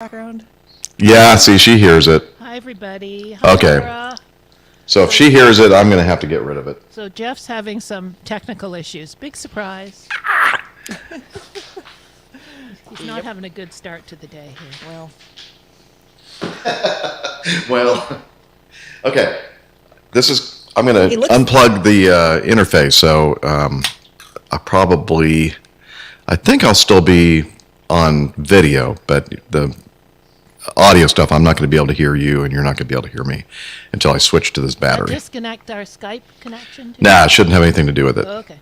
background? Yeah, see, she hears it. Hi, everybody. Hi, Okay. Laura. So if she hears it, I'm going to have to get rid of it. So Jeff's having some technical issues. Big surprise. He's not having a good start to the day here. Well, Well, okay. I'm going He to looks- unplug the interface. So I think I'll still be on video, but the audio stuff, I'm not going to be able to hear you, and you're not going to be able to hear me until I switch to this battery. Disconnect our Skype connection? Nah, it shouldn't have anything to do with it. Oh, okay.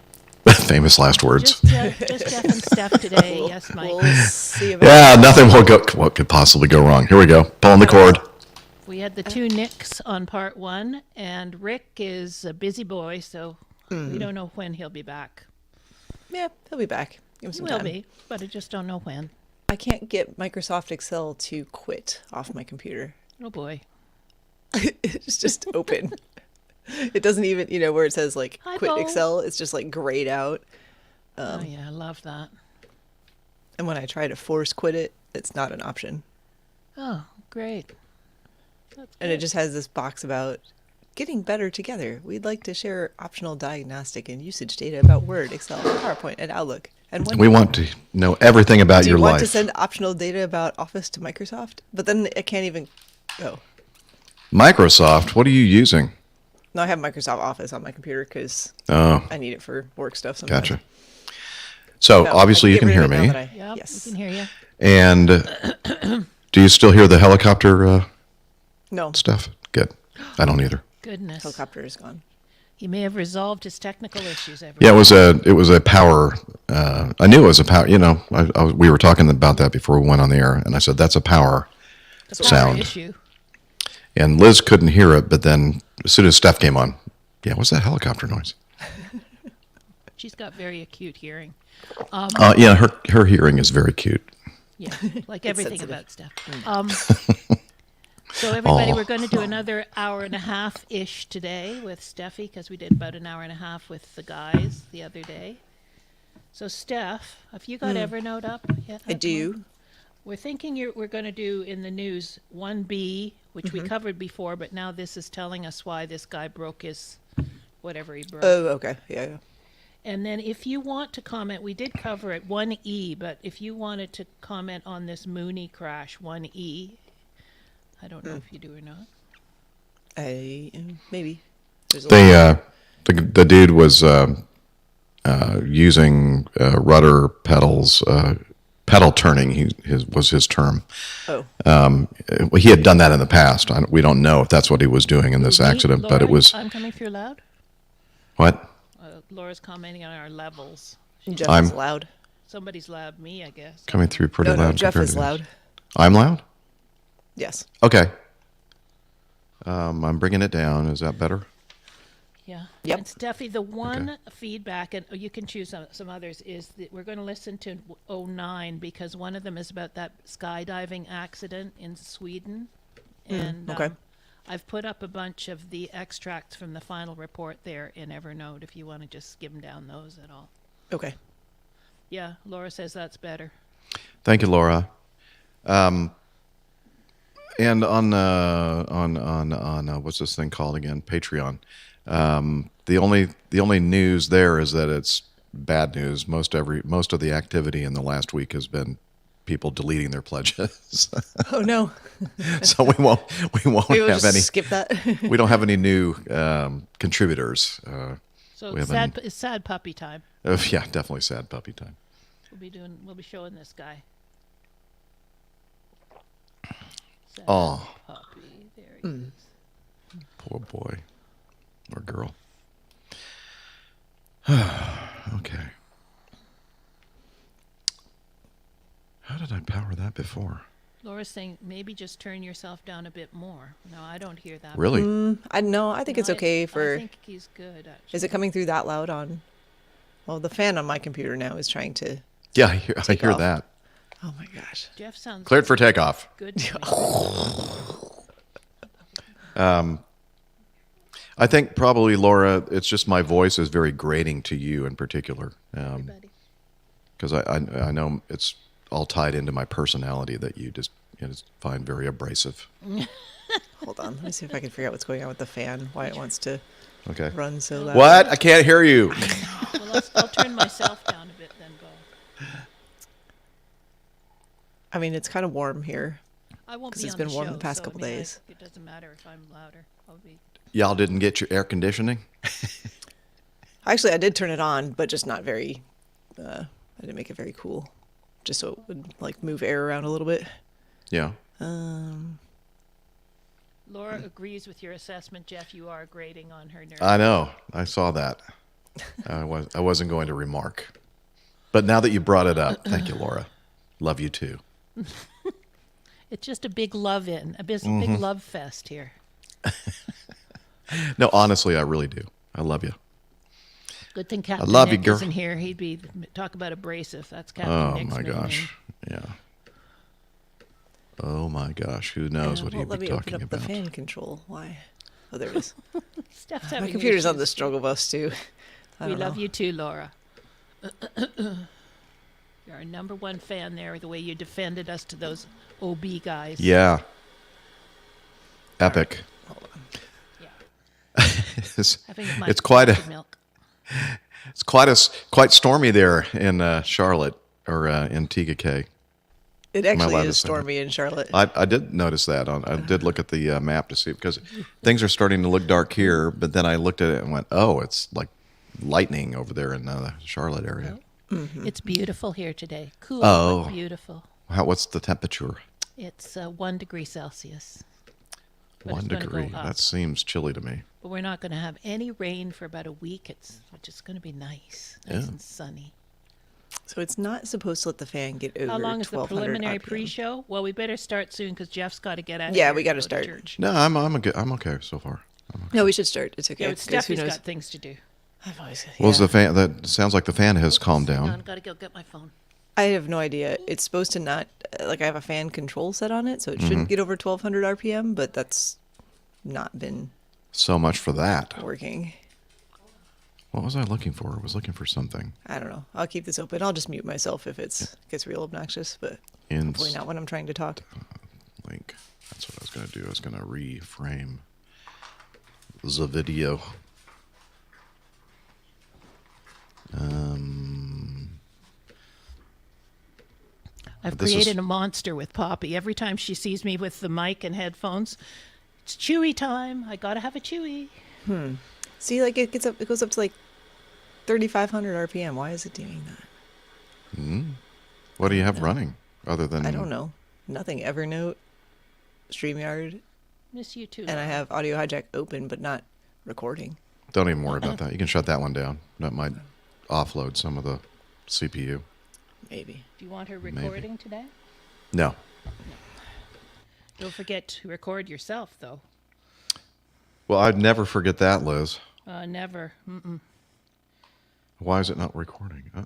Famous last words. Just Jeff and Steph today. Yes, Mike. we'll see if Yeah, nothing will go. What could possibly go wrong? Here we go. Pulling the cord. We had the two Nicks on part one, and Rick is a busy boy, so we don't know when he'll be back. Yeah, he'll be back. Give him He some will time. be, but I just don't know when. I can't get Microsoft Excel to quit off my computer. Oh, boy. It's just open. It doesn't even, where it says like Hi, quit Bo. Excel, it's just like grayed out. Oh, yeah, I love that. And when I try to force quit it, it's not an option. Oh, great. That's And it good. just has this box about getting better together. We'd like to share optional diagnostic and usage data about Word, Excel, PowerPoint, and Outlook. And when We want to know everything about do your you want life. to send optional data about Office to Microsoft? But then it can't even go. Microsoft, what are you using? No, I have Microsoft Office on my computer because Oh, I need it for work stuff sometimes. gotcha. So No, obviously I you can can get hear rid of it me. now that Yep, yes. we can hear you. And do you still hear the helicopter No, stuff? Good. I don't either. Goodness. helicopter is gone. He may have resolved his technical issues. Yeah, it was a power. I knew it was a power. We were talking about that before we went on the air, and I said that's a power. It's a power sound. issue. And Liz couldn't hear it, but then as soon as Steph came on, yeah, what's that helicopter noise? She's got very acute hearing. Yeah, her hearing is very cute. Yeah, like everything sensitive. about Steph. So everybody, Oh. we're going to do another hour and a half-ish today with Steffi, because we did about an hour and a half with the guys the other day. So Steph, have you got Evernote up yet? I do. We're thinking we're going to do in the news 1B, which we covered before, but now this is telling us why this guy broke his, whatever he broke. Oh, okay. Yeah. And then if you want to comment, we did cover it 1E, but if you wanted to comment on this Mooney crash 1E, I don't know if you do or not. Maybe. There's a lot. The dude was using rudder pedals, pedal turning. Was his term. Oh, He had done that in the past. We don't know if that's what he was doing in this Me, accident, but it Laura, was I'm coming through loud. what? Laura's commenting on our levels. Jeff I'm- is loud. Somebody's loud me, I guess. Coming through pretty No, loud. Jeff compared is to yours. loud. I'm loud. Yes. Okay. I'm bringing it down. Is that better? Yeah. Yep. And Steffi, the one feedback, and you can choose some others, is that we're going to listen to 09 because one of them is about that skydiving accident in Sweden. And okay. I've put up a bunch of the extracts from the final report there in Evernote if you want to just skim down those at all. Okay. Yeah, Laura says that's better. Thank you, Laura. And on what's this thing called again? Patreon. The only news there is that it's bad news. Most of the activity in the last week has been people deleting their pledges. Oh no. So we won't Maybe we'll have just any. skip that. We don't have any new contributors. So We it's haven't- it's sad puppy time. Yeah, definitely sad puppy time. We'll be showing this guy. Sad Oh, puppy. There he is. poor boy or girl. Okay. How did I power that before? Laura's saying maybe just turn yourself down a bit more. No, I don't hear that. Really? I think it's No, okay I for. think he's good, actually. Is it coming through that loud on? Well, the fan on my computer now is trying to. Yeah, I Take hear off. that. Oh my gosh. Jeff sounds Cleared for takeoff. good. To me. I think probably, Laura, it's just my voice is very grating to you in particular. Everybody. Because I know it's all tied into my personality that you just It is find very abrasive. Hold on. Let me see if I can figure out what's going on with the fan. Why it wants to Okay. run so loud. What? I can't hear you. Well, I'll turn myself down a bit then, Bo. I mean, it's kind of warm here. I won't 'Cause be it's on been the warm show, the past so, couple I mean, days. it doesn't matter if I'm louder. I'll be. Y'all didn't get your air conditioning? Actually, I did turn it on, but just not very. I didn't make it very cool, just so it would like move air around a little bit. Yeah. Laura agrees with your assessment, Jeff. You are grading on her nerves. I know. I saw that. I wasn't going to remark. But now that you brought it up, thank you, Laura. Love you too. It's just a big love big love fest here. No, honestly, I really do. I love you. Good thing Captain love you, Nick girl. isn't here. He'd be talk about abrasive. That's Captain Oh Nick's my middle gosh. Yeah. Oh my gosh. Who knows what Well, he'd let be me open talking up the about? fan control. Why? Oh, there it is. name. Steph's My having computer's on issues. the struggle bus too. I We don't love know. you too, Laura. You're our number one fan there, the way you defended us to those OB guys. Yeah. Epic. Yeah. it's Having my it's quite coffee a milk. it's quite stormy there in Charlotte or in TKK. It allowed actually to is say that? stormy in Charlotte. I did notice that. I did look at the map to see because things are starting to look dark here. But then I looked at it and went, "Oh, it's like lightning over there in the Charlotte area." It's beautiful here today. Cool, Oh. but beautiful. What's the temperature? It's 1 degree Celsius. But One it's gonna degree. go up. That seems chilly to me. But we're not going to have any rain for about a week. It's just going to be nice and sunny. So it's not supposed to let the fan get over How long is the 1200 preliminary RPM. pre-show? Well, we better start soon because Jeff's got to get out. Yeah, here we got gotta to start. Church. No, I'm okay so far. No, we should start. It's okay. Yeah, but 'cause who Stephanie's knows? got things to do. I've always, Well, yeah. the fan? That sounds like the fan has calmed Hang on, down. got to go get my phone. I have no idea. It's supposed to not like I have a fan control set on it, so it shouldn't get over 1200 RPM, but that's not been So much for that. working. What was I looking for? I was looking for something. I don't know. I'll keep this open. I'll just mute myself if it gets real obnoxious, but hopefully not when I'm trying to talk. Link. That's what I was going to do. I was going to reframe the video. I've This is- created a monster with Poppy. Every time she sees me with the mic and headphones, it's Chewy time. I got to have a Chewy. See, like it goes up to like 3500 RPM. Why is it doing that? What do you have running other than? I don't know. Nothing. Evernote, StreamYard, Miss you too. and I Laura. have Audio Hijack open, but not recording. Don't even worry about that. You can shut that one down. That might offload some of the CPU. Maybe. Do you want her recording today? No. Don't forget to record yourself, though. Well, I'd never forget that, Liz. Never. Mm-mm. Why is it not recording? Oh,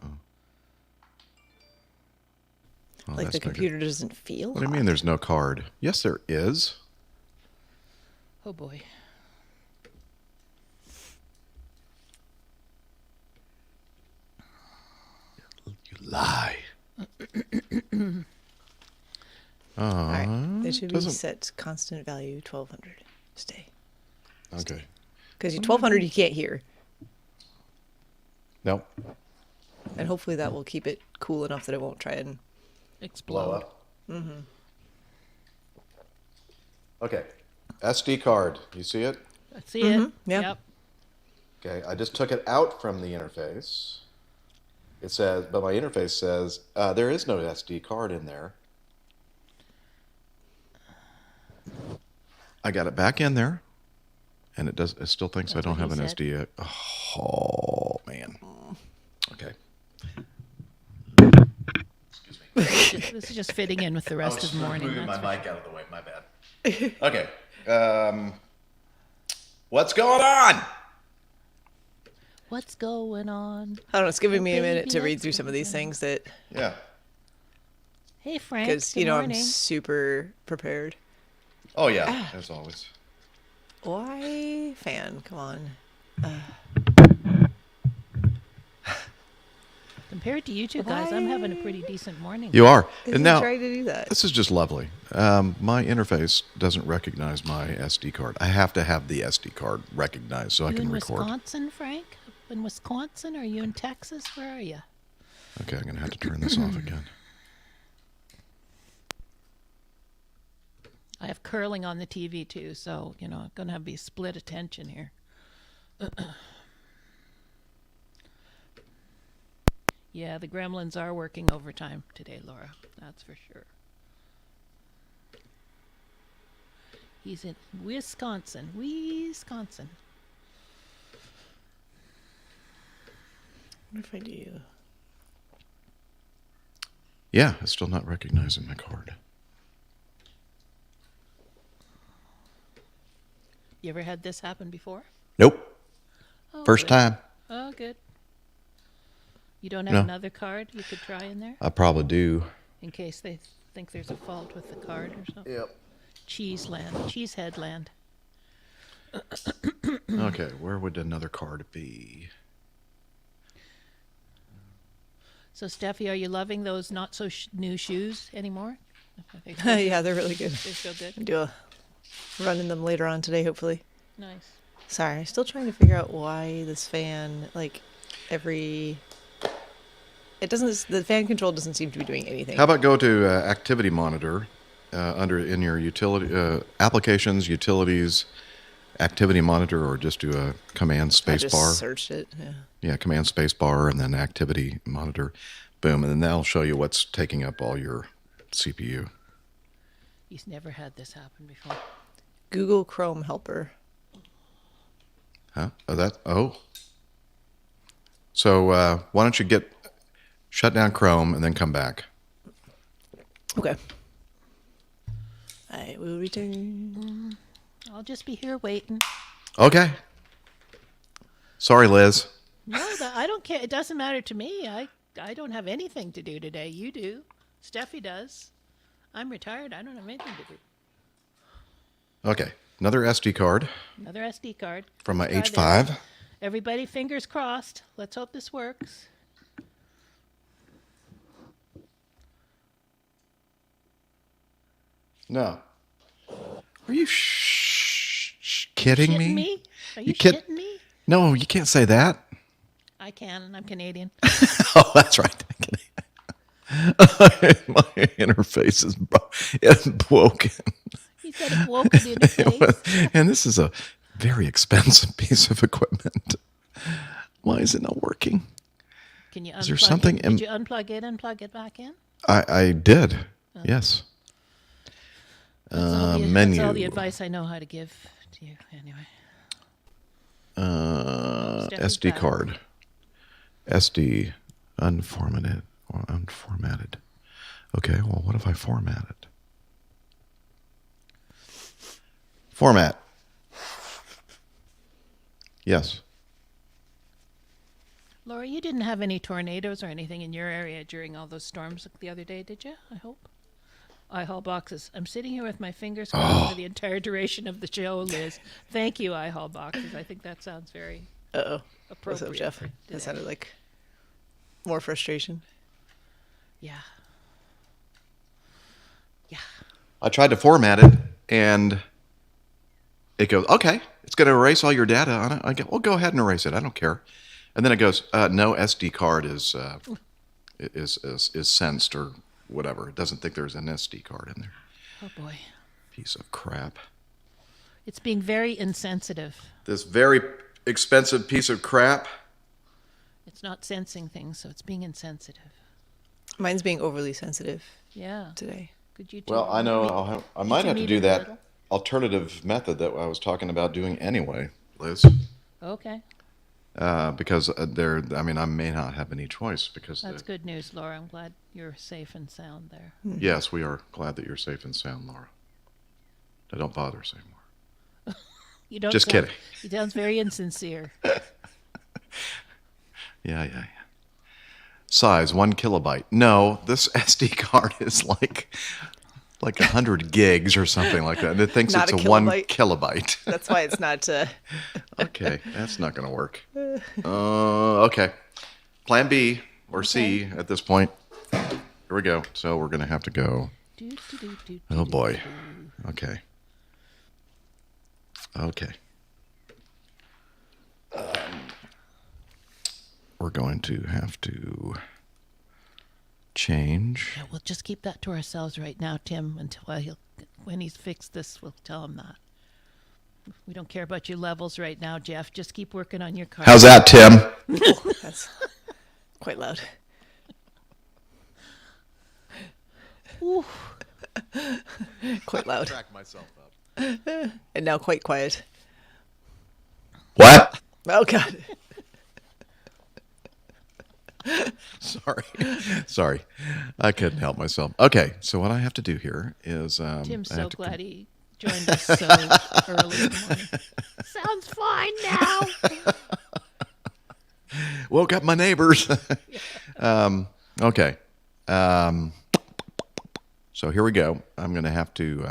Like that's the not good. computer doesn't feel. What do you mean there's no card? Yes, there is. Oh boy. You lie. All right. It should be doesn't- set constant value 1200. Stay. Okay. Because 1200 you can't hear. Nope. And hopefully that will keep it cool enough that it won't try and Explode. Okay. SD card. You see it? See it? yeah. Yep. Okay. I just took it out from the interface. It says, but my interface says there is no SD card in there. I got it back in there, and it does. It still thinks I That's don't what have he an said. SD. Oh man. Okay. This is just fitting in with the rest of the morning. Moving That's my for mic out of the way. My bad. Okay. What's going on? What's going on? I don't know. It's giving Oh, me a minute baby, to read what's through some of these going things that, Yeah. Hey, Frank. because, Good you know, morning. I'm super prepared. Oh yeah. As always. Why? Fan, come on. Compared to you two guys, I'm having a pretty decent morning. You are. Is And he now, trying to do that? this is just lovely. My interface doesn't recognize my SD card. I have to have the SD card recognized so I You can in record. Wisconsin, Frank? Up in Wisconsin? Are you in Texas? Where are you? Okay, I'm going to have to turn this off again. I have curling on the TV too, so I'm gonna have to be split attention here. Yeah, the gremlins are working overtime today, Laura. That's for sure. He's in Wisconsin. Wisconsin. What if I do? Yeah, it's still not recognizing my card. You ever had this happen before? Nope. Oh, First good. time. Oh, good. You don't have No. another card you could try in there I probably do. in case they think there's a fault with the card or something? Yep. Cheesehead land. Okay, where would another card be? So, Steffi, are you loving those not so new shoes anymore? Yeah, they're really good. They're so good. I'll do a run in them later on today, hopefully. Nice. Sorry, I'm still trying to figure out why this fan, like, the fan control doesn't seem to be doing anything. How about go to Activity Monitor in your utility applications, utilities, Activity Monitor, or just do a Command I Space just Bar. searched it. Yeah. Yeah, Command Space Bar and then Activity Monitor. Boom, and then that'll show you what's taking up all your CPU. He's never had this happen before. Google Chrome helper. Huh? Oh. So why don't you shut down Chrome and then come back? Okay. I will return. I'll just be here waiting. Okay. Sorry, Liz. No, I don't care. It doesn't matter to me. I don't have anything to do today. You do. Steffi does. I'm retired. I don't have anything to do. Okay. Another SD card Another SD card. from my Let's try this. H5. Everybody, fingers crossed. Let's hope this works. No. Are you kidding Shitting me? me? Are you kid- shitting me? No, you can't say that. I can, and I'm Canadian. Oh, that's right. My interface is broken. He said it woke it in his face. And this is a very expensive piece of equipment. Why is it not working? Can you unplug Is there something it? Did you unplug it and plug it back in? I did. Yes. That's Menu. all the advice I know how to give to you. Anyway. Steffi's SD back. card. SD unformatted or unformatted. Okay, well, what if I format it? Format. Yes. Laura, you didn't have any tornadoes or anything in your area during all those storms the other day, did you? I hope. iHall boxes. I'm sitting here with my fingers crossed for the entire duration of the show, Liz. Thank you, iHall boxes. I think that sounds very Uh-oh. What's appropriate. up, Jeff? for That today. sounded like more frustration. Yeah. Yeah. I tried to format it, and it goes, okay, it's going to erase all your data on it. I go, well, go ahead and erase it. I don't care. And then it goes, no SD card is sensed or whatever. It doesn't think there's an SD card in there. Oh, boy. Piece of crap. It's being very insensitive. This very expensive piece of crap. It's not sensing things, so it's being insensitive. Mine's being overly sensitive Yeah. today. Could you two Well, I know I might you have to meet do in the that middle? alternative method that I was talking about doing anyway, Liz. Okay. Because I may not have any choice because That's good news, Laura. I'm glad you're safe and sound there. yes, we are glad that you're safe and sound, Laura. Now, don't bother us anymore. You don't Just sound- kidding. He sounds very insincere. Yeah. Size 1 kilobyte. No, this SD card is like 100 gigs or something like that. And it thinks Not it's a a 1 kilobyte. kilobyte. That's why it's not. Okay, that's not going to work. Okay. Plan B. or C at this point. Here we go. So we're going to have to go. Oh, boy. Okay. Okay. We're going to have to change. Yeah, we'll just keep that to ourselves right now, Tim, until when he's fixed this, we'll tell him that. We don't care about your levels right now, Jeff. Just keep working on your car. How's that, Tim? Oh, that's quite loud. Ooh. Quite loud. Crack myself up. And now quite quiet. What? Oh, God. Sorry. I couldn't help myself. Okay, so what I have to do here is Tim's I so have to glad he joined us so early in the morning. Sounds fine now. woke up my neighbors. Okay. So here we go. I'm gonna have to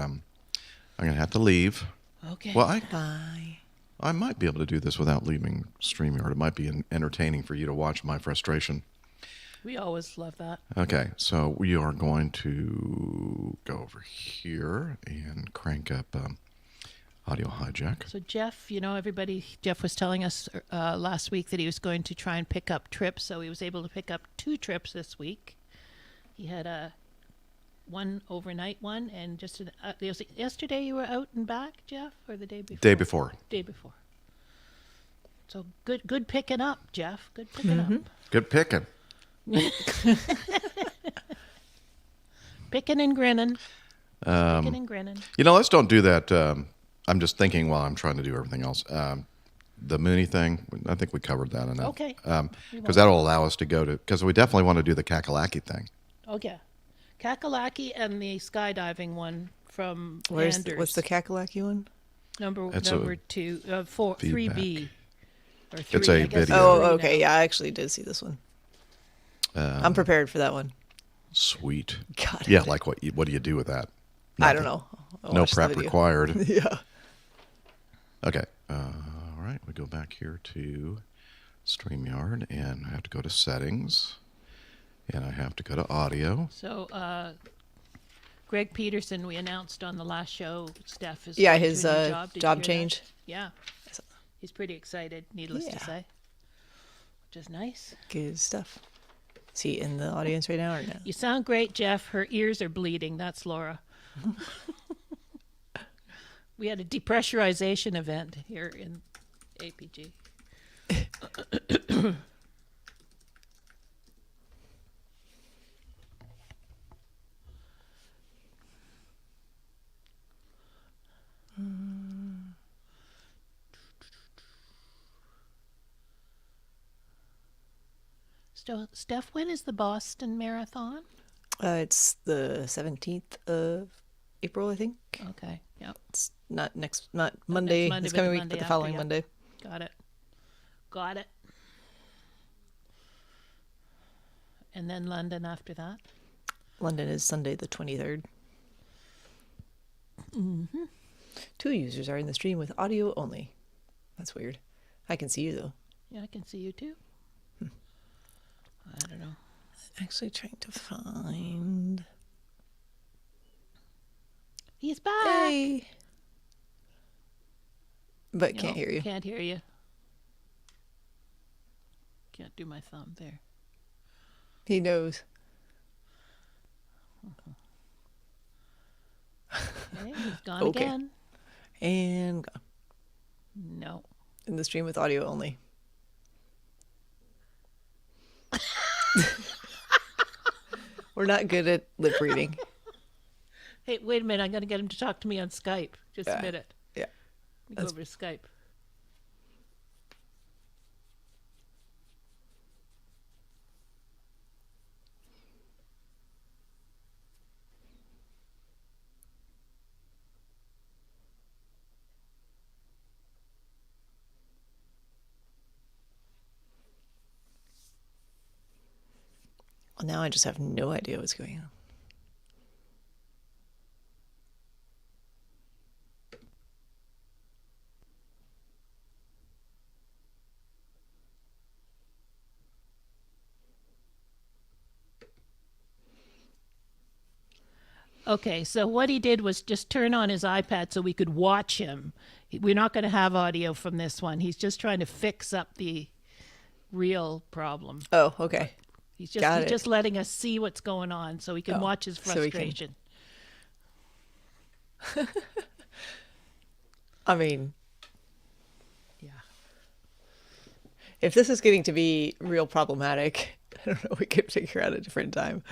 leave. Okay. Well, Bye. I might be able to do this without leaving StreamYard. It might be entertaining for you to watch my frustration. We always love that. Okay, so we are going to go over here and crank up audio hijack. So Jeff, Jeff was telling us last week that he was going to try and pick up trips. So he was able to pick up 2 trips this week. He had one overnight one, and just yesterday you were out and back, Jeff, or the day before? Day before. Day before. So good picking up, Jeff. Good picking up. Good picking. Picking and grinning. Picking and grinning. Let's don't do that. I'm just thinking while I'm trying to do everything else. The Mooney thing, I think we covered that enough. Okay. Because that'll allow us to go to, because we definitely want to do the Kakalaki thing. Okay. Kakalaki and the skydiving one from What's Anders. the Kakalaki one? Number It's 2, 3B. Or 3, It's a I guess video. Oh, it's 3 okay. now. Yeah, I actually did see this one. I'm prepared for that one. Sweet. Got it. Yeah, like what do you do with that? I don't know. I'll No watch the prep video. required. Yeah. Okay. All right. We go back here to StreamYard, and I have to go to settings, and I have to go to audio. So, Greg Peterson, we announced on the last show, Steph is Yeah, going to his a new job. Did you job hear that? change. Yeah. He's pretty excited, needless to Yeah. say. Which is nice. Good stuff. Is he in the audience right now or no? You sound great, Jeff. Her ears are bleeding. That's Laura. We had a depressurization event here in APG. Steph, when is the Boston Marathon? It's the 17th of April, I think. Okay, yep. It's not Monday. Monday, It's but coming the week, Monday but the after, following yeah. Monday. Got it. And then London after that? London is Sunday the 23rd. Mm-hmm. 2 users are in the stream with audio only. That's weird. I can see you, though. Yeah, I can see you too. I don't know. Actually trying to find... He's back. Hey! But No, can't hear you. Can't hear you. Can't do my thumb there. He knows. Okay, he's gone Okay. again. And gone. No. In the stream with audio only. We're not good at lip reading. Hey, wait a minute. I'm going to get him to talk to me on Skype. Just a minute. Yeah. Let me go over to Skype. Well, now I just have no idea what's going on. Okay, so what he did was just turn on his iPad so we could watch him. We're not going to have audio from this one. He's just trying to fix up the real problem. Oh, okay. He's Got it. just letting us see what's going on so we can watch his so we can- frustration. I mean, Yeah. if this is getting to be real problematic, I don't know. We could figure out a different time.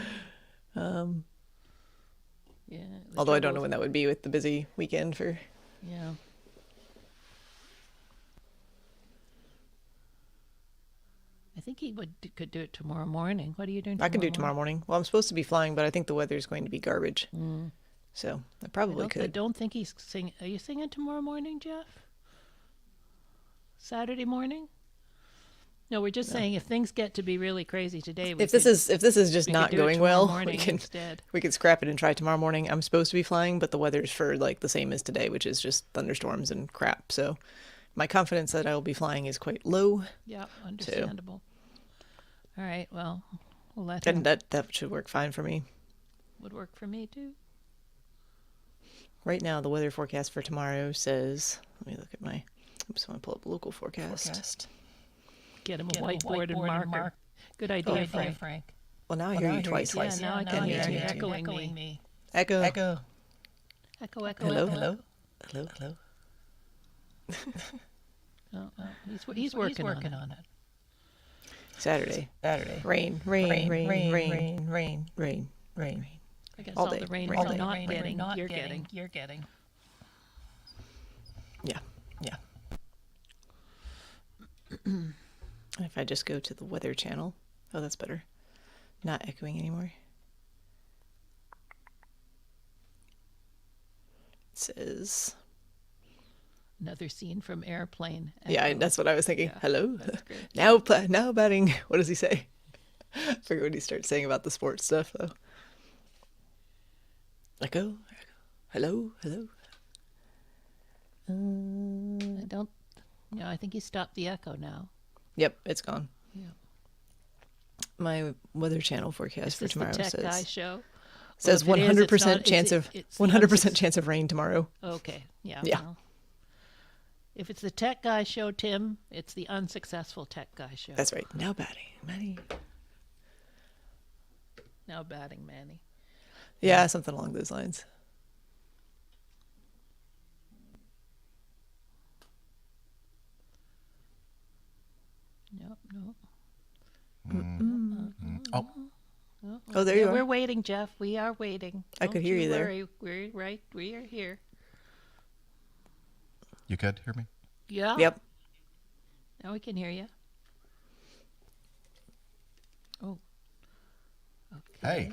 Yeah. the Although I don't know trouble when that would be with the busy weekend for. is- Yeah. I think he could do it tomorrow morning. What are you doing? I can do tomorrow morning. Well, I'm supposed to be flying, but I think the weather's going to be garbage. So I probably I could. don't think he's singing. Are you singing tomorrow morning, Jeff? Saturday morning? No, we're just saying if things get to be really crazy today. If this is just we not could do it going tomorrow well, morning instead. we could scrap it and try tomorrow morning. I'm supposed to be flying, but the weather's for like the same as today, which is just thunderstorms and crap. So my confidence that I will be flying is quite low, Yeah, understandable. All right, well, we'll let him. and that should work fine for me. Would work for me too. Right now, the weather forecast for tomorrow says. Let me look at my. Oops, I want to pull up local forecast. Get him a whiteboard and marker. Good idea, Frank. Well, now I hear you twice. Yeah, now I can hear you too. echoing me. Echo. Echo. Hello. Hello. Oh, well, he's working on it. Saturday. Rain. I guess All all day. the rain All we're day. not getting, you're getting. Yeah. If I just go to the weather channel. Oh, that's better. Not echoing anymore. It says. Another scene from Airplane. Yeah, Echo. that's what I was thinking. Yeah, Hello. that's great. Now batting. What does he say? I forget what he starts saying about the sports stuff though. Echo. Hello. I don't. Yeah, I think he stopped the echo now. Yep, it's gone. Yeah. My weather channel forecast Is for this tomorrow the tech guy says show? says Well, if it is, 100% it's chance not- of it's the 100% chance of rain tomorrow. Okay. Yeah. Yeah. Well, if it's the tech guy show, Tim, it's the unsuccessful tech guy show. That's right. Now batting, Manny. Now batting, Manny. Yeah, something along those lines. Nope. Nope. Oh, Oh, there you are. We're waiting, Jeff. We are waiting. I could hear you there. worry. We're right. We are here. you could hear me? Yeah. Yep. Now we can hear you. Oh. Okay. Hey,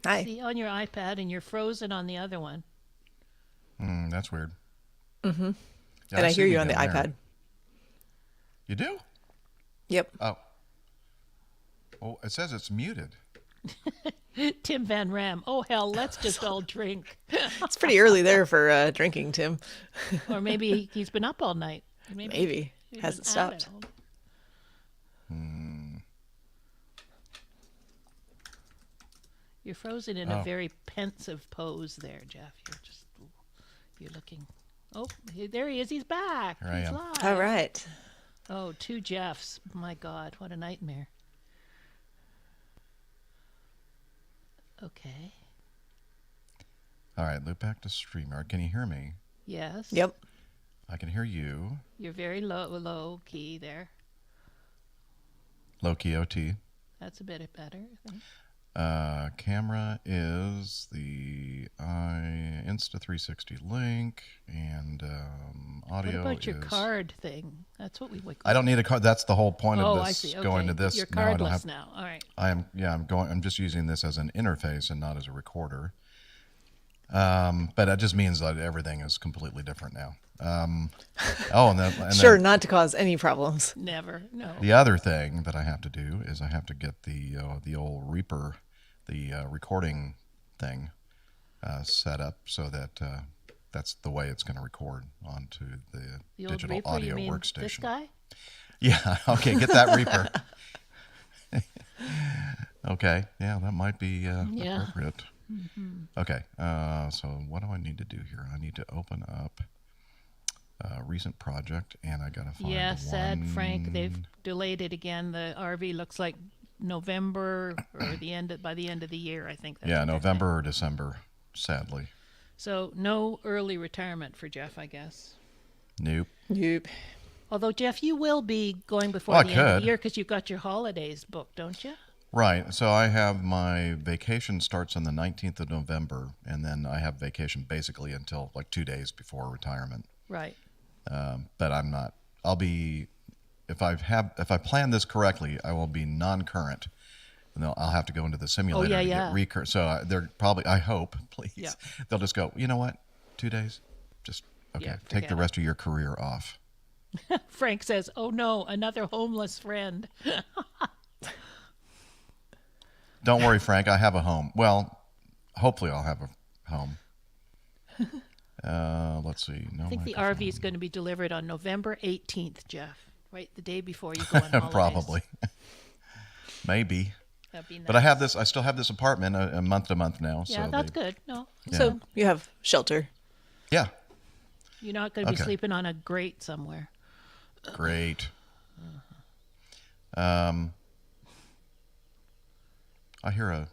Hi. See on your iPad, and you're frozen on the other one. that's weird. And Yeah, I see hear me you on the down there. iPad. You do? Yep. Oh. Oh, it says it's muted. Tim Van Ram. Oh hell, let's just all drink. It's pretty early there for drinking, Tim. Or maybe he's been up all night. Maybe. he's Hasn't been at it stopped. all- You're frozen in a Oh. very pensive pose there, Jeff. You're looking. Oh, there he is. He's back. Here I He's am. live. All right. Oh, two Jeffs. My God, what a nightmare. Okay. All right, loop back to StreamYard. Can you hear me? Yes. Yep. I can hear you. You're very low key there. Low key OT. That's a bit better. I think. Camera is the Insta360 link, and audio What about your is. card thing? That's what we would. I don't need a card. That's the whole point Oh, of I this. see. Okay. Going to this. You're now I don't cardless have. now. All right. I'm just using this as an interface and not as a recorder. But that just means that everything is completely different now. And Sure, then not to cause any problems. Never. No. the other thing that I have to do is I have to get the old Reaper, the recording thing, set up so that that's the way it's going to record onto the The old digital Reaper, audio you mean workstation. this guy? Yeah. Okay. Get that Reaper. Okay. Yeah, that might be appropriate. Okay. So what do I need to do here? I need to open up a recent project, and I gotta find Yeah, the sad one. Frank. They've delayed it again. The RV looks like November or by the end of the year. I think. That's Yeah, what they're saying. November or December. Sadly, So no early retirement for Jeff, I guess. nope. Nope. Although Jeff, you will be going before Well, I the end of could. the year because you've got your holidays booked, don't you? Right. So I have my vacation starts on the 19th of November, and then I have vacation basically until like 2 days before retirement. Right. But I'm not. I'll be if I plan this correctly, I will be non-current, and I'll have to go into the simulator to yeah. get recurrent. So they're probably. I hope, please. Yeah. They'll just go. You know what? 2 days. Just okay. Yeah, Take the forget rest of your career off. Frank says, "Oh no, another homeless friend." Don't worry, Frank. I have a home. Well, hopefully I'll have a home. Let's see. No, I think the microphone. RV is going to be delivered on November 18th, Jeff. Right, the day before you go on holidays. Probably. Maybe. That'd be nice. But I still have this apartment a month to month now. Yeah, so that's good. No, Yeah. So you have shelter. Yeah. you're not going to be Okay. sleeping on a grate somewhere. Great. I hear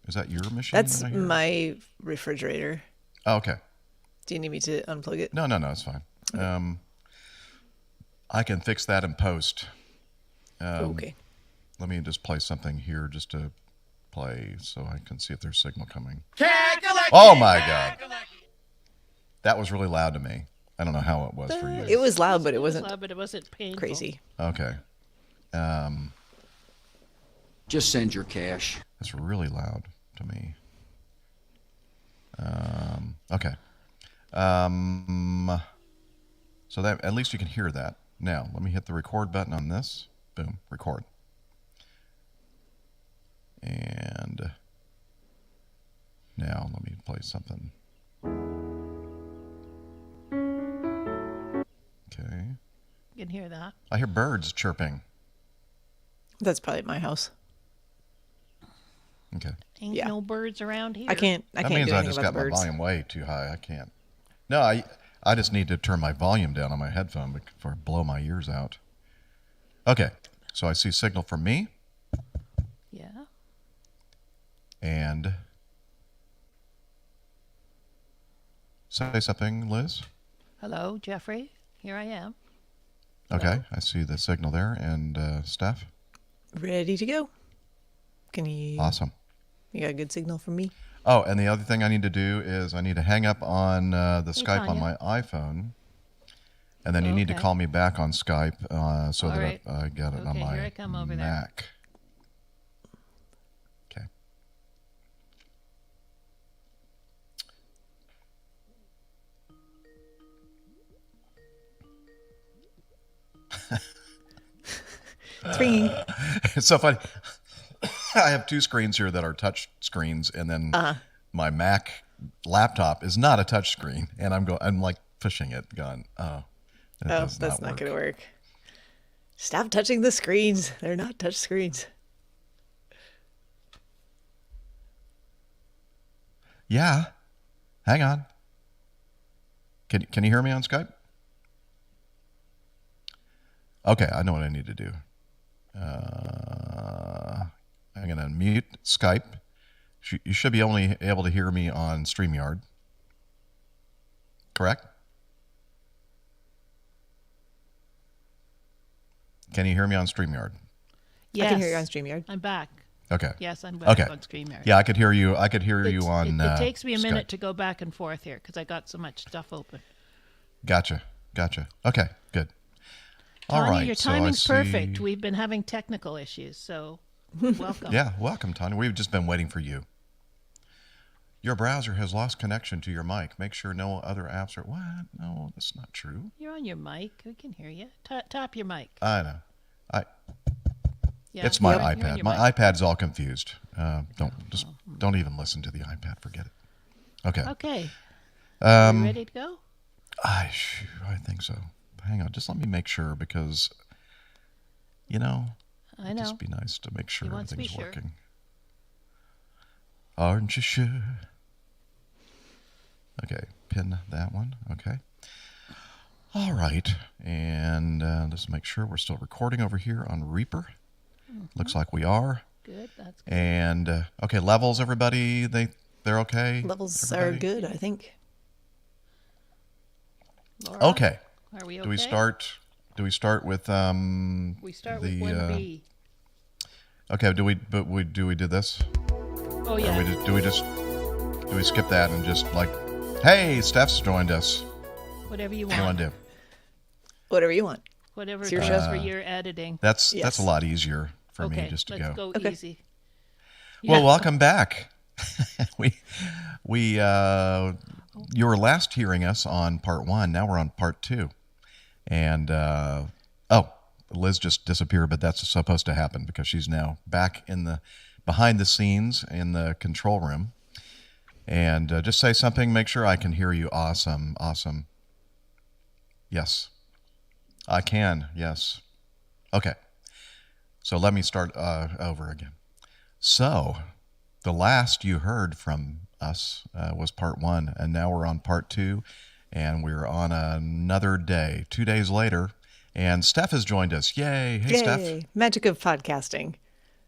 is that your machine? That's that I hear? my refrigerator. Oh, okay. Do you need me to unplug it? No, it's fine. I can fix that in post. Okay. Let me just play something here just to play so I can see if there's signal coming. Kakalaki, Oh my God. That was really loud to me. I don't know how it was for you. It was loud, but it It was wasn't loud, but it wasn't painful. crazy. Okay. Just send your cash. It's really loud to me. Okay. So that at least you can hear that. Now, let me hit the record button on this. Boom, record. And now let me play something. Okay. You can hear that. I hear birds chirping. That's probably at my house. Okay. Ain't Yeah. no birds around here. I can't That do means I anything just about got the my birds. volume way too high. I can't. No, I just need to turn my volume down on my headphone before I blow my ears out. Okay. So I see signal from me Yeah. and say something, Liz. Hello, Jeffrey. Here I am. Okay. I see the signal there. And Steph. Ready to go. Can you? Awesome. You got a good signal from me? Oh, and the other thing I need to do is I need to hang up on the Skype on Tanya. my iPhone. And then you need to Okay. call me back on Skype so All that right. I get it on Okay, my here I come over there. Mac. Okay. It's ringing. It's so funny. I have two screens here that are touch screens, and then my Mac laptop is not a touch screen, and I'm like pushing it, going, oh, that Oh, does that's not work. going to work. Stop touching the screens. They're not touch screens. Yeah, hang on. Can you hear me on Skype? Okay, I know what I need to do. I'm going to mute Skype. You should be only able to hear me on StreamYard. Correct? Can you hear me on StreamYard? Yes. I can hear you on StreamYard. I'm back. Okay. Yes, I'm back Okay. on StreamYard. Yeah, I could hear you. I could hear you on. It takes me a minute Skype. to go back and forth here because I got so much stuff open. Gotcha. Okay. Good. All Tanya, right. your so I timing's perfect. see- We've been having technical issues, so welcome. Yeah, welcome, Tanya. We've just been waiting for you. Your browser has lost connection to your mic. Make sure no other apps are. What? No, that's not true. You're on your mic. We can hear you. Tap your mic. I know. Yeah, It's my you're on iPad. your My mic. iPad's all confused. Don't even listen to the iPad. Forget it. Okay. Okay. You ready to go? I think so. Hang on. Just let me make sure because, I know. it'd just be nice to make sure He wants to be everything's sure. working. Aren't you sure? Okay, pin that one. Okay. All right. And let's make sure we're still recording over here on Reaper. Looks like we are. Good. That's good. And okay, levels, everybody. They're okay. Levels everybody? are good, I think. Laura, Okay. Are we okay? Do we start? We start with We start the, with 1B. Okay. Do we do this? Oh yeah. Or do we skip that and just like, hey, Steph's joined us. Whatever you What do you want want. to do? Whatever you want. Whatever It's it your does show. for your editing. That's Yes. a lot easier for Okay. me just to let's go. go Okay. easy. Well, Yeah. welcome back. we you were last hearing us on part 1. Now we're on part 2. And Liz just disappeared, but that's supposed to happen because she's now back behind the scenes in the control room. And just say something. Make sure I can hear you. Awesome. Yes, I can. Yes. Okay. So let me start over again. So the last you heard from us was part 1, and now we're on part 2, and we're on another day, 2 days later, and Steph has joined us. Yay. Hey, Yay. Steph. Magic of podcasting.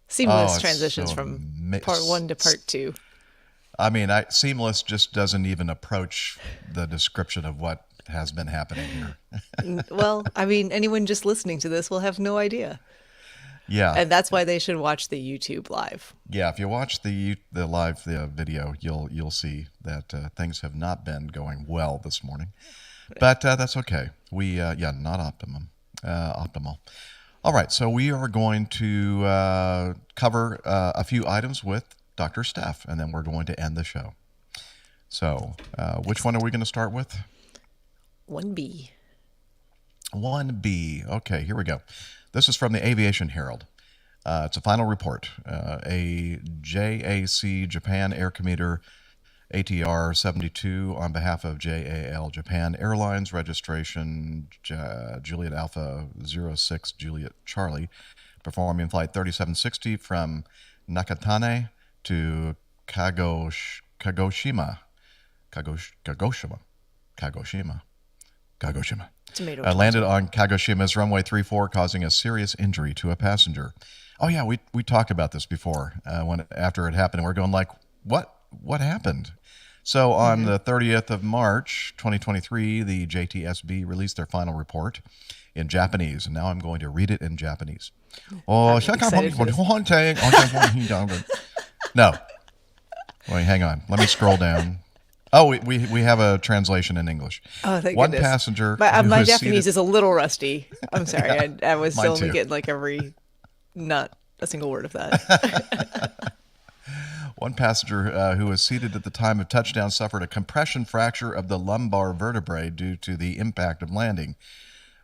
Seamless it's transitions so from part 1 to part 2. I mean, seamless just doesn't even approach the description of what has been happening here. Well, I mean, anyone just listening to this will have no idea. Yeah. And that's why they should watch the YouTube live. Yeah, if you watch the live video, you'll see that things have not been going well this morning, but that's okay. We not optimal. All right, so we are going to cover a few items with Dr. Steph, and then we're going to end the show. So, which one are we going to start with? 1B. 1B. Okay, here we go. This is from the Aviation Herald. It's a final report. A JAC Japan Air Commuter ATR 72 on behalf of JAL Japan Airlines, registration Juliet Alpha 06 Juliet Charlie, performing flight 3760 from Nakatane to Kagoshima. Tomato. Landed on Kagoshima's runway 34, causing a serious injury to a passenger. Oh yeah, we talked about this before. After it happened, we're going like, what happened? So on the 30th of March, 2023, the JTSB released their final report in Japanese, and now I'm going to read it in Japanese. Oh, excited for this. no. Wait, hang on. Let me scroll down. Oh, we have a translation in English. Oh, thank One goodness. passenger. My who my was Japanese seated- is a little rusty. I'm sorry. I was mine only too. getting like not a single word of that. One passenger who was seated at the time of touchdown suffered a compression fracture of the lumbar vertebrae due to the impact of landing.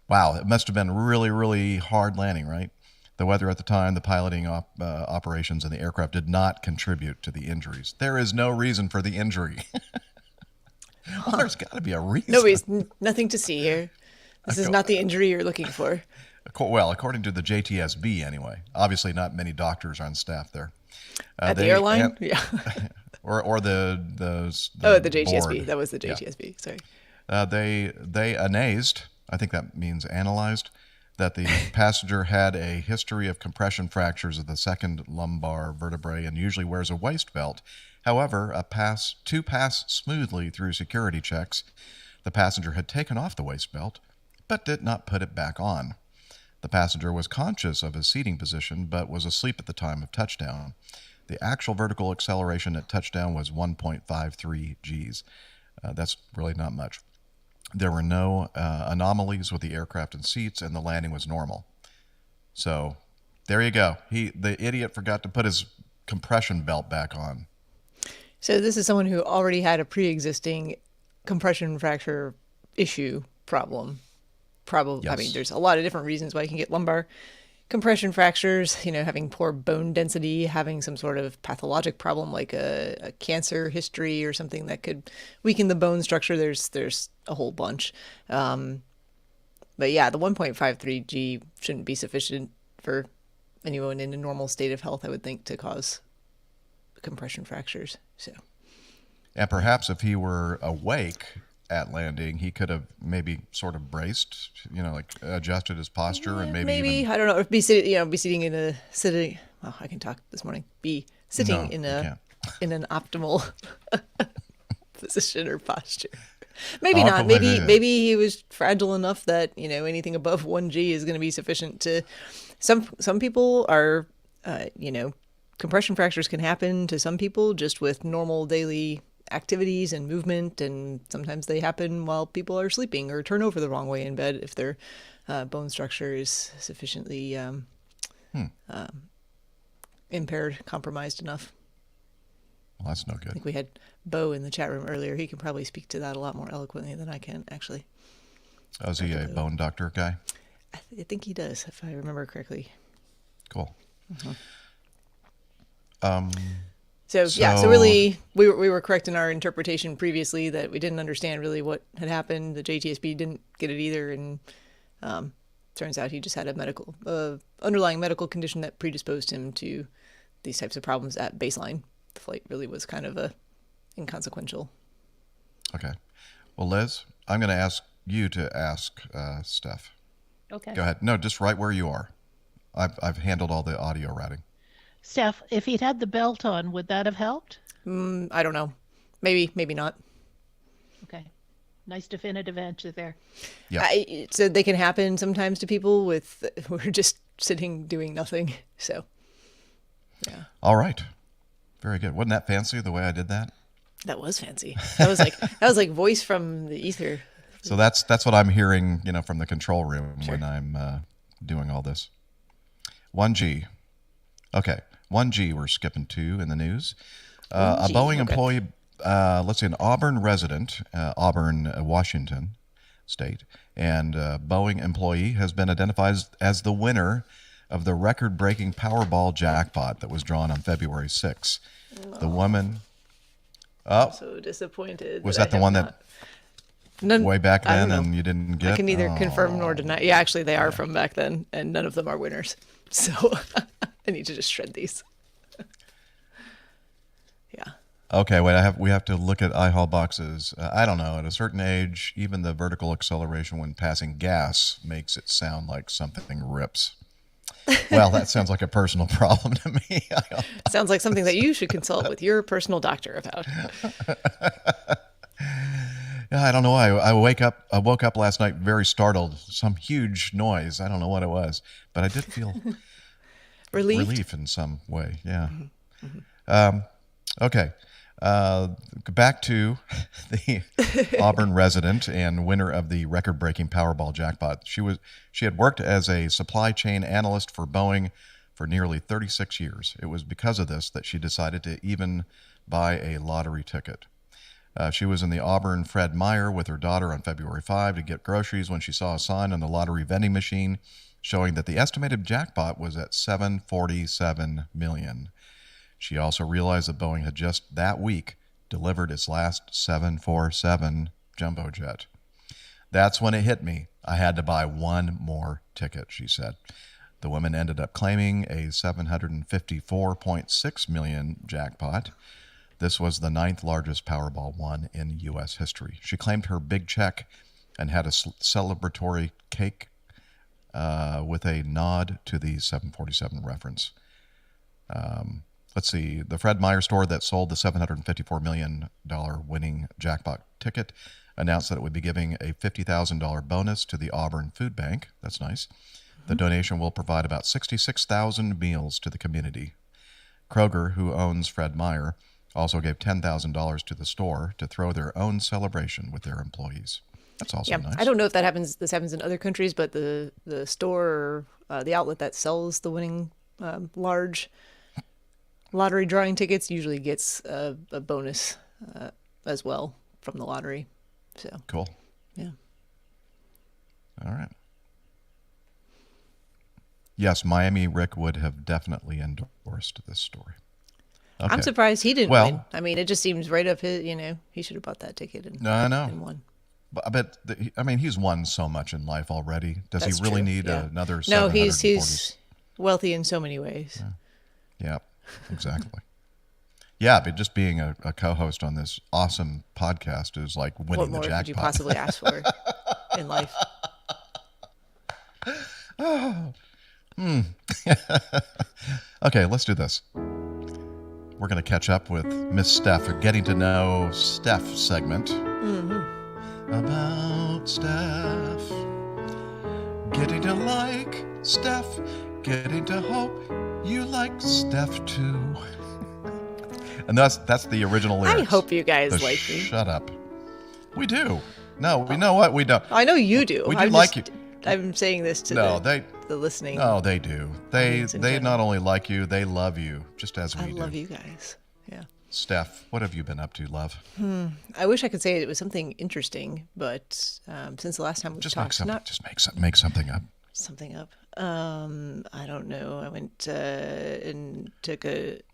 Wow, it must have been really, really hard landing, right? The weather at the time, the piloting operations, and the aircraft did not contribute to the injuries. There is no reason for the injury. Well, there's got to be a reason. Nothing to see here. This is not the injury you're looking for. Well, according to the JTSB, anyway. Obviously, not many doctors on staff there. At the airline? Yeah. or the The JTSB. board. That was the Yeah. JTSB. Sorry. They amazed, I think that means analyzed, that the passenger had a history of compression fractures of the second lumbar vertebrae and usually wears a waist belt. However, to pass smoothly through security checks, the passenger had taken off the waist belt, but did not put it back on. The passenger was conscious of his seating position, but was asleep at the time of touchdown. The actual vertical acceleration at touchdown was 1.53 Gs. That's really not much. There were no anomalies with the aircraft and seats, and the landing was normal. So there you go. The idiot forgot to put his compression belt back on. So this is someone who already had a pre-existing compression fracture issue problem. Probably, I Yes. mean, there's a lot of different reasons why you can get lumbar compression fractures. Having poor bone density, having some sort of pathologic problem like a cancer history or something that could weaken the bone structure. There's a whole bunch. But yeah, the 1.53 G shouldn't be sufficient for anyone in a normal state of health, I would think, to cause compression fractures. So, And perhaps if he were awake at landing, he could have maybe sort of braced, like adjusted his posture and maybe even, I don't know, if be sitting, be sitting in a sitting. Well, I can talk this morning. Be sitting No, in you a can't. in an optimal position or posture. Maybe Oh, not. okay, yeah. Maybe he was fragile enough that anything above 1G is going to be sufficient to. Some people are, compression fractures can happen to some people just with normal daily activities and movement, and sometimes they happen while people are sleeping or turn over the wrong way in bed if their bone structure is sufficiently impaired, compromised enough. Well, that's no I good. think we had Bo in the chat room earlier. He can probably speak to that a lot more eloquently than I can, actually. Oh, is he a bone doctor guy? I think he does, if I remember correctly. Cool. So really, we were correct in our interpretation previously that we didn't understand really what had happened. The JTSB didn't get it either, and turns out he just had a underlying medical condition that predisposed him to these types of problems at baseline. The flight really was kind of inconsequential. Okay. Well, Liz, I'm going to ask you to ask Steph. Okay. Go ahead. No, just right where you are. I've handled all the audio routing. Steph, if he'd had the belt on, would that have helped? I don't know. Maybe not. Okay. Nice definitive answer there. Yeah. So they can happen sometimes to people who are just sitting doing nothing. So, yeah. All right. Very good. Wasn't that fancy the way I did that? That was fancy. That was like voice from the ether. So that's what I'm hearing, from the control room when I'm doing all this. 1G. Okay. 1G, we're skipping 2 in the news. A 1G, Boeing okay. employee, let's see, an Auburn resident, Auburn, Washington State, and Boeing employee has been identified as the winner of the record-breaking Powerball jackpot that was drawn on February 6th. The woman... Oh, So disappointed. was that the one that way back I don't then know. and you didn't get? I can neither Oh. confirm nor deny. Yeah, actually, they are from back then, and none of them are winners. So I need to just shred these. Yeah. Okay, wait. We have to look at eye-haul boxes. I don't know. At a certain age, even the vertical acceleration when passing gas makes it sound like something rips. Well, that sounds like a personal problem to me. Sounds like something that you should consult with your personal doctor about. Yeah, I don't know why. I woke up last night very startled. Some huge noise. I don't know what it was, but I did feel relief in some way. Yeah. Okay. Back to the Auburn resident and winner of the record-breaking Powerball jackpot. She had worked as a supply chain analyst for Boeing for nearly 36 years. It was because of this that she decided to even buy a lottery ticket. She was in the Auburn Fred Meyer with her daughter on February 5 to get groceries when she saw a sign on the lottery vending machine showing that the estimated jackpot was at $747 million. She also realized that Boeing had just that week delivered its last 747 jumbo jet. That's when it hit me. I had to buy one more ticket, she said. The woman ended up claiming a $754.6 million jackpot. This was the 9th largest Powerball won in U.S. history. She claimed her big check and had a celebratory cake with a nod to the 747 reference. Let's see. The Fred Meyer store that sold the $754 million winning jackpot ticket announced that it would be giving a $50,000 bonus to the Auburn Food Bank. That's nice. The donation will provide about 66,000 meals to the community. Kroger, who owns Fred Meyer, also gave $10,000 to the store to throw their own celebration with their employees. That's also nice. I don't know if this happens in other countries, but the store, the outlet that sells the winning large lottery drawing tickets usually gets a bonus as well from the lottery. So Cool. yeah. All right. Yes, Miami Rick would have definitely endorsed this story. Okay. I'm surprised he didn't Well- win. I mean, it just seems right up his, he should have bought that ticket and, No, I know. and won. But he's won so much in life already. Does That's he really true, need yeah. another? No, 740? he's wealthy in so many ways. Yeah, exactly. Yeah, but just being a co-host on this awesome podcast is like What winning the more could jackpot. you possibly ask for in life? Okay, let's do this. We're going to catch up with Miss Steph, a getting to know Steph segment. About Steph. Getting to like Steph. Getting to hope you like Steph too. And that's the original lyrics. I hope you guys The like me. Shut up. We do. No, we know what we don't. I know you do. We do I'm like just, you. I'm saying this to the listening. No, they do. They audience in general. not only like you, they love you, just as we I do. love you guys. Yeah. Steph, what have you been up to, love? I wish I could say it was something interesting, but since the last time we Just talked, make something up. something up. I don't know. I went and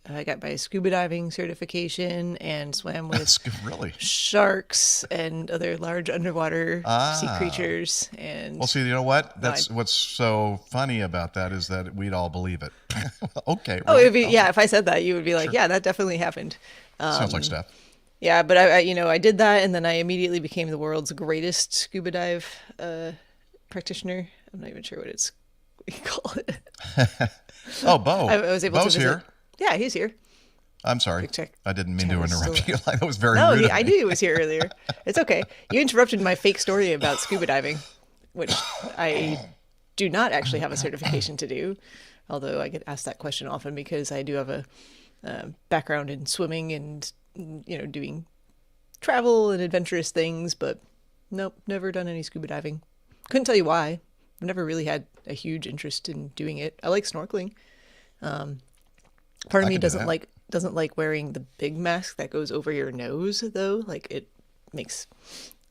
I got my scuba diving certification and swam with Really? sharks and other large underwater sea creatures. And Well, see, you know what? That's what's so funny about that is that we'd all believe it. Okay. oh, really? it'd be, yeah. If I said that, you would be like, yeah, that definitely happened. Sounds like Steph. Yeah, but I did that, and then I immediately became the world's greatest scuba dive practitioner. I'm not even sure what you call it. Oh, Bo. I was able Bo's to visit. here. Yeah, he's here. I'm sorry. Check. I didn't mean to Chad is interrupt still- you. That was very No, rude. I knew he was here earlier. It's okay. You interrupted my fake story about scuba diving, which I do not actually have a certification to do, although I get asked that question often because I do have a background in swimming and doing travel and adventurous things, but nope, never done any scuba diving. Couldn't tell you why. I've never really had a huge interest in doing it. I like snorkeling. Part of me can do that. doesn't like wearing the big mask that goes over your nose though. Like I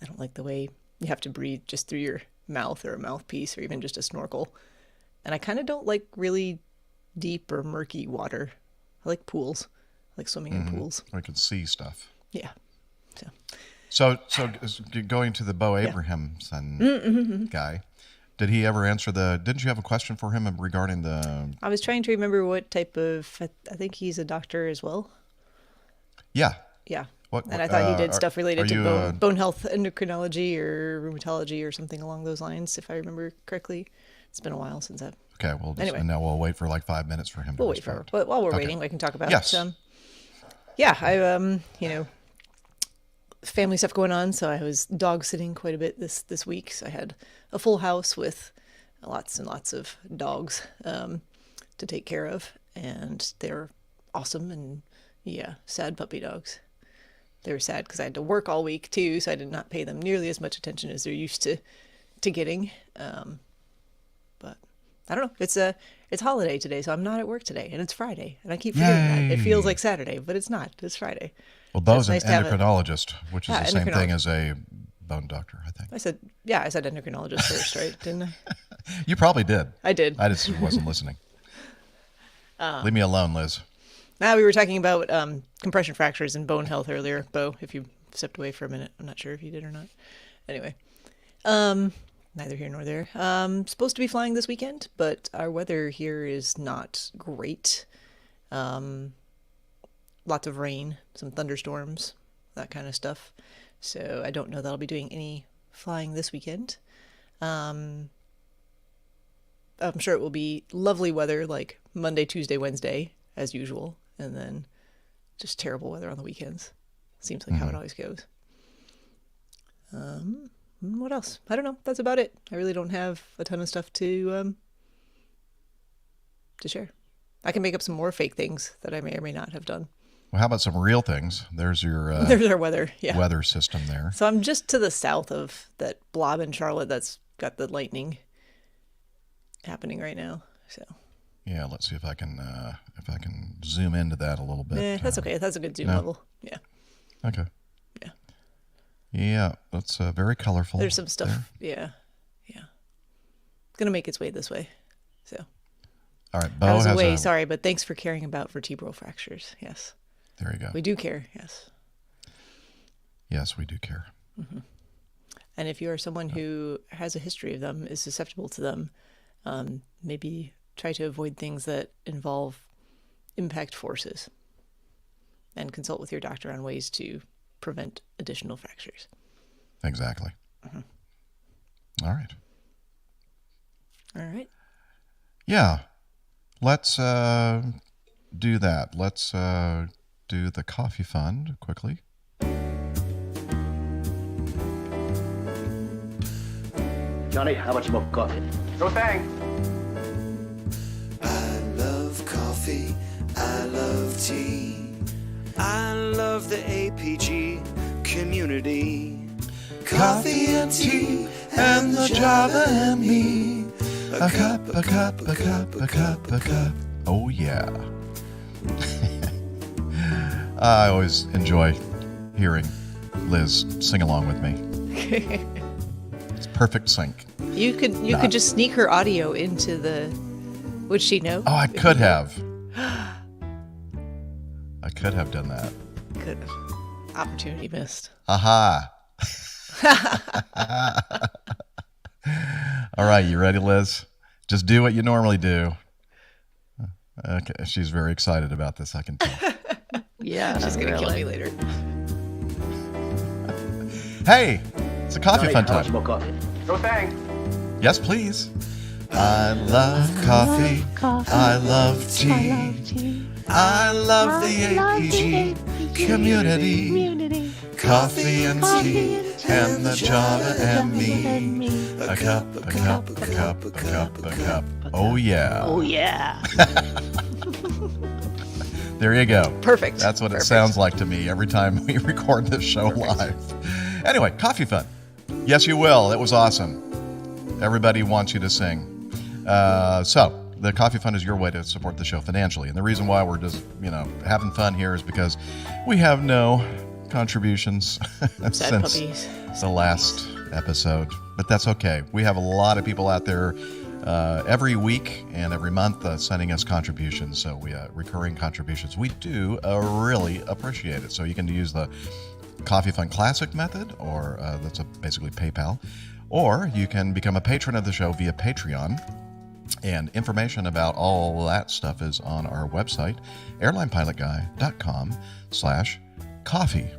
don't like the way you have to breathe just through your mouth or a mouthpiece or even just a snorkel. And I kind of don't like really deep or murky water. I like pools. I like swimming in pools. I can see stuff. Yeah. So So going to the Bo Abrahamson guy, did he ever answer didn't you have a question for him regarding the, I was trying to remember what type of, I think he's a doctor as well. yeah. Yeah. What- And I thought he did are- stuff related are to you, bone health, endocrinology, or rheumatology, or something along those lines, if I remember correctly. It's been a while since I've. Okay, Anyway. and now we'll wait for like 5 minutes for him to We'll wait for her. respond. But while we're Okay. waiting, we can talk about. Yes. Yeah, I family stuff going on, so I was dog sitting quite a bit this week. So I had a full house with lots and lots of dogs to take care of, and they're awesome. And yeah, sad puppy dogs. They were sad because I had to work all week too, so I did not pay them nearly as much attention as they're used to getting. But I don't know. It's holiday today, so I'm not at work today, and it's Friday, and I keep forgetting that. It feels like Saturday, but it's not. It's Friday. Well, Bo's nice an to have a- endocrinologist, which is Yeah, the same thing endocrinologist. as a bone doctor, I think. I said endocrinologist first, right? Didn't I? You probably did. I did. I just wasn't listening. Leave me alone, Liz. Now we were talking about compression fractures and bone health earlier, Bo. If you stepped away for a minute, I'm not sure if you did or not. Anyway, neither here nor there. Supposed to be flying this weekend, but our weather here is not great. Lots of rain, some thunderstorms, that kind of stuff. So I don't know that I'll be doing any flying this weekend. I'm sure it will be lovely weather like Monday, Tuesday, Wednesday, as usual, and then just terrible weather on the weekends. Seems like how it always goes. What else? I don't know. That's about it. I really don't have a ton of stuff to share. I can make up some more fake things that I may or may not have done. Well, how about some real things? There's your There's our weather. Yeah. weather system there. So I'm just to the south of that blob in Charlotte that's got the lightning happening right now. So Yeah, let's see if I can zoom into that a little bit. that's okay. That's a good zoom no. level. Yeah. Okay. Yeah. Yeah, that's very colorful. There's some stuff. there. Yeah. Yeah. It's going to make its way this way. So All right, Bo I was has away. a, Sorry, but thanks for caring about vertebral fractures. Yes. There you go. We do care. Yes. Yes, we do care. And if you are someone who has a history of them, is susceptible to them, maybe try to avoid things that involve impact forces. and consult with your doctor on ways to prevent additional fractures. Exactly. All right. All right. Yeah. Let's do that. Let's do the coffee fund quickly. Johnny, how much more coffee? No thanks. I love coffee, I love tea, I love the APG community. Coffee and tea and the Java and me. A cup, a cup, a cup, a cup, a cup. Oh, yeah. I always enjoy hearing Liz sing along with me. It's perfect sync. You could just sneak her audio into the. Would she know? Oh, I could have. I could have done that. Could have. Opportunity missed. Aha. All right, you ready, Liz? Just do what you normally do. Okay, she's very excited about this, I can tell. Yeah, She's gonna kill me later. Hey, it's a coffee Johnny, fun how much time. more coffee? No thanks. Yes, please. I love coffee. I love tea. I love the APG community. Coffee and tea and the Java and me. A cup, a cup, a cup, a cup, a cup. Oh, yeah. Oh, yeah. There you go. Perfect. That's what Perfect. it sounds like to me every time we record this show live. Anyway, coffee fun. Yes, you will. It was awesome. Everybody wants you to sing. So the coffee fund is your way to support the show financially. And the reason why we're just, having fun here is because we have no contributions Sad since puppies. the last episode. But that's okay. We have a lot of people out there every week and every month sending us contributions. So we recurring contributions. We do really appreciate it. So you can use the Coffee Fund Classic method, or that's basically PayPal, or you can become a patron of the show via Patreon. And information about all that stuff is on our website, airlinepilotguy.com/coffee.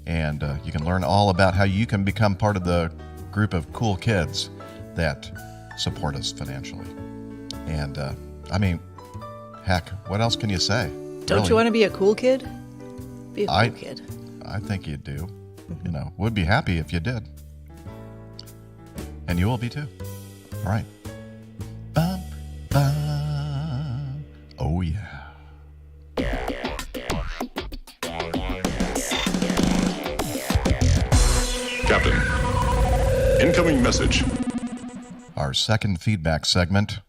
And you can learn all about how you can become part of the group of cool kids that support us financially. And, heck, what else can you say? Don't you want to be a cool kid? Be a cool kid. I think you do. Would be happy if you did. And you will be too. All right. Bum, bum. Oh, yeah. Captain, incoming message. Our second feedback segment.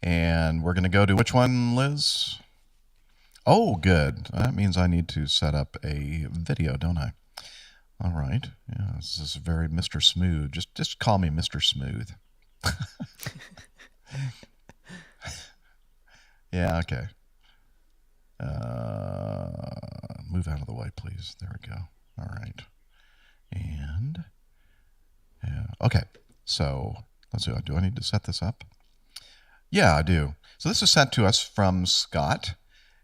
And we're going to go to which one, Liz? Oh, good. That means I need to set up a video, don't I? All right. Yeah, this is very Mr. Smooth. Just call me Mr. Smooth. Yeah, okay. Move out of the way, please. There we go. All right. And, okay. So, let's see. Do I need to set this up? Yeah, I do. So this is sent to us from Scott.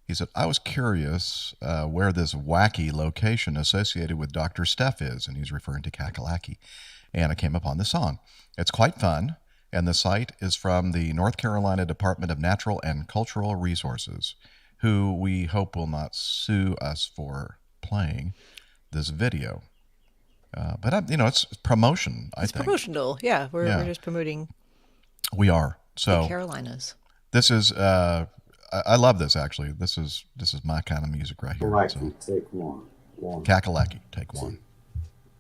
He said, I was curious where this wacky location associated with Dr. Steph is, and he's referring to Kakalaki. And I came upon the song. It's quite fun, and the site is from the North Carolina Department of Natural and Cultural Resources, who we hope will not sue us for playing this video. But, it's promotion, I think. It's promotional. Yeah, we're just promoting We are. the So Carolinas. this is... I love this, actually. This is my kind of music right here. Kakalaki, take one. Kakalaki, take one.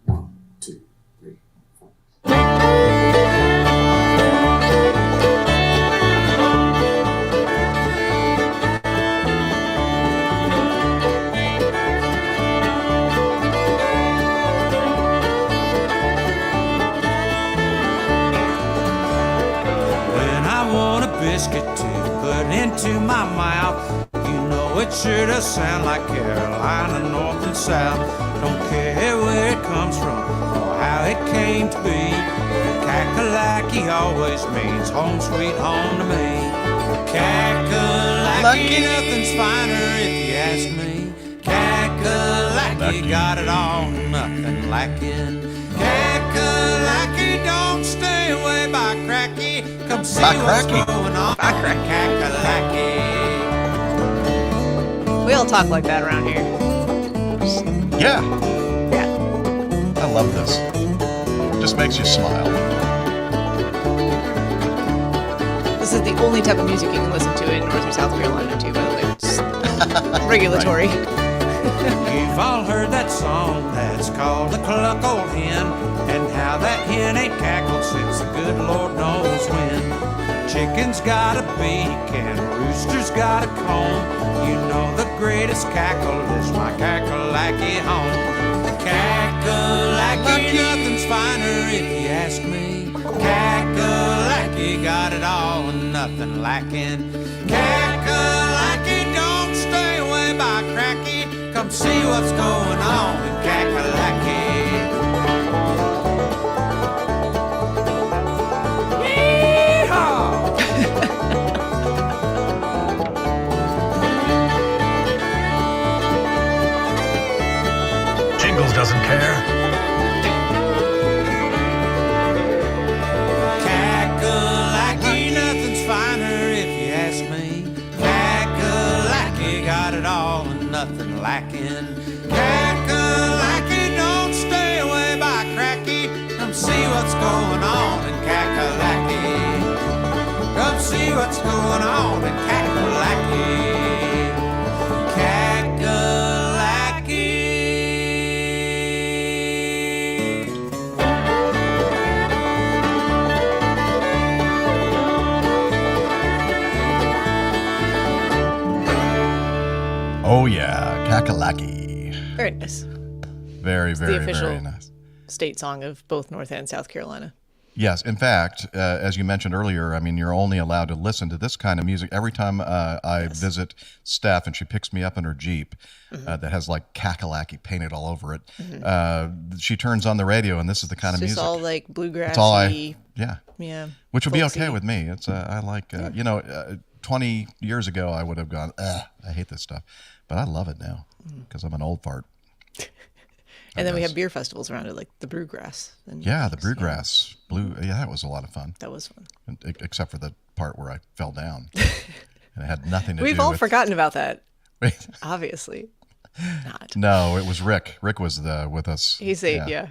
1, 2, 3, 4. When I want a biscuit to put into my mouth, you know it sure does sound like Carolina, North and South. Don't care where it comes from or how it came to be. Kakalaki always means home sweet home to me. Kakalaki, nothing's finer if you ask me. Kakalaki got it all, nothing lacking. Kakalaki, don't stay away by Cracky. Come see what's going on in Kakalaki. We all talk like that around here. Yeah, Yeah. I love this. Just makes you smile. This is the only type of music you can listen to in North or South Carolina, too, by the way. It's regulatory. You've all heard that song that's called The Cluck Old Hen, and how that hen ain't cackled since the good Lord knows when. Chicken's got a beak and rooster's got a comb. You know the greatest cackle is my Kakalaki home. Kakalaki, nothing's finer if you ask me. Kakalaki got it all and nothing lacking. Kakalaki, don't stay away by Cracky. Come see what's going on in Kakalaki. Yeehaw! Jingles doesn't care. Kakalaki, nothing's finer if you ask me. Kakalaki got it all and nothing lacking. Kakalaki, don't stay away by Cracky. Come see what's going on in Kakalaki. Come see what's going on in Kakalaki. Kakalaki. Oh yeah, Kakalaki. Very nice. Very, very, official- very nice. State song of both North and South Carolina. Yes, in fact, as you mentioned earlier, I mean, you're only allowed to listen to this kind of music every time I visit Steph and she picks me up in her Jeep that has like Kakalaki painted all over it. She turns on the radio and this is the kind of It's music. just all like bluegrassy. It's all yeah, Yeah. which would be folksy. okay with me. It's I like, 20 years ago I would have gone, I hate this stuff. But I love it now because I'm an old fart. And then we have beer festivals around it, like the Brewgrass. And Yeah, the Brewgrass Blue. Yeah, that was a lot of fun. that was fun. Except for the part where I fell down. And it had nothing to do with... We've all forgotten about that, Wait, obviously. Not. no, it was Rick. Rick was with us. He said, yeah.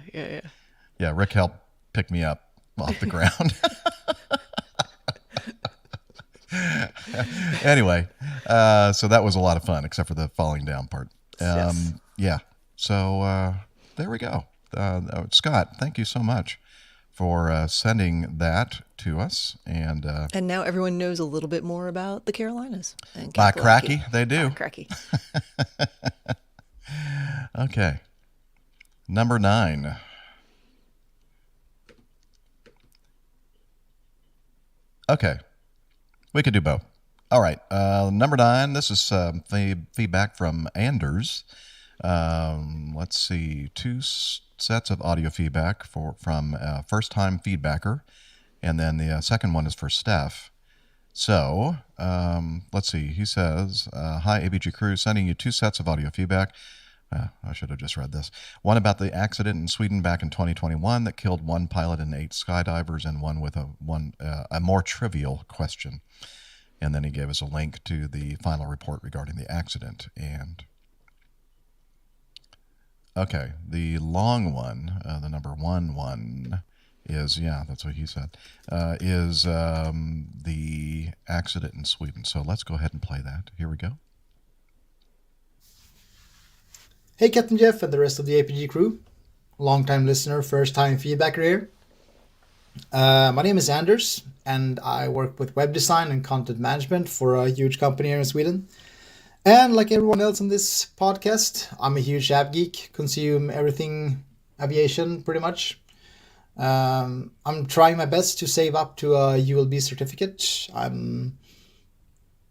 Yeah, Rick helped pick me up off the ground. Anyway, so that was a lot of fun, except for the falling down part. Yes. Yeah, so there we go. Scott, thank you so much for sending that to us. And And now everyone knows a little bit more about the Carolinas. And by Kakalaki. Cracky, they do. By Cracky. Okay. Number 9. Okay. We could do both. All right. Number 9, this is feedback from Anders. Let's see. 2 sets of audio feedback from first-time feedbacker. And then the second one is for Steph. So, let's see. He says, hi, APG crew, sending you 2 sets of audio feedback. I should have just read this. One about the accident in Sweden back in 2021 that killed 1 pilot and 8 skydivers, and one with a more trivial question. And then he gave us a link to the final report regarding the accident. And okay, the long one, the number 1 is, yeah, that's what he said, is the accident in Sweden. So let's go ahead and play that. Here we go. Hey Captain Jeff and the rest of the APG crew. Long-time listener, first-time feedbacker here. My name is Anders, and I work with web design and content management for a huge company here in Sweden. And like everyone else on this podcast, I'm a huge app geek, consume everything aviation pretty much. I'm trying my best to save up to a ULB certificate. I'm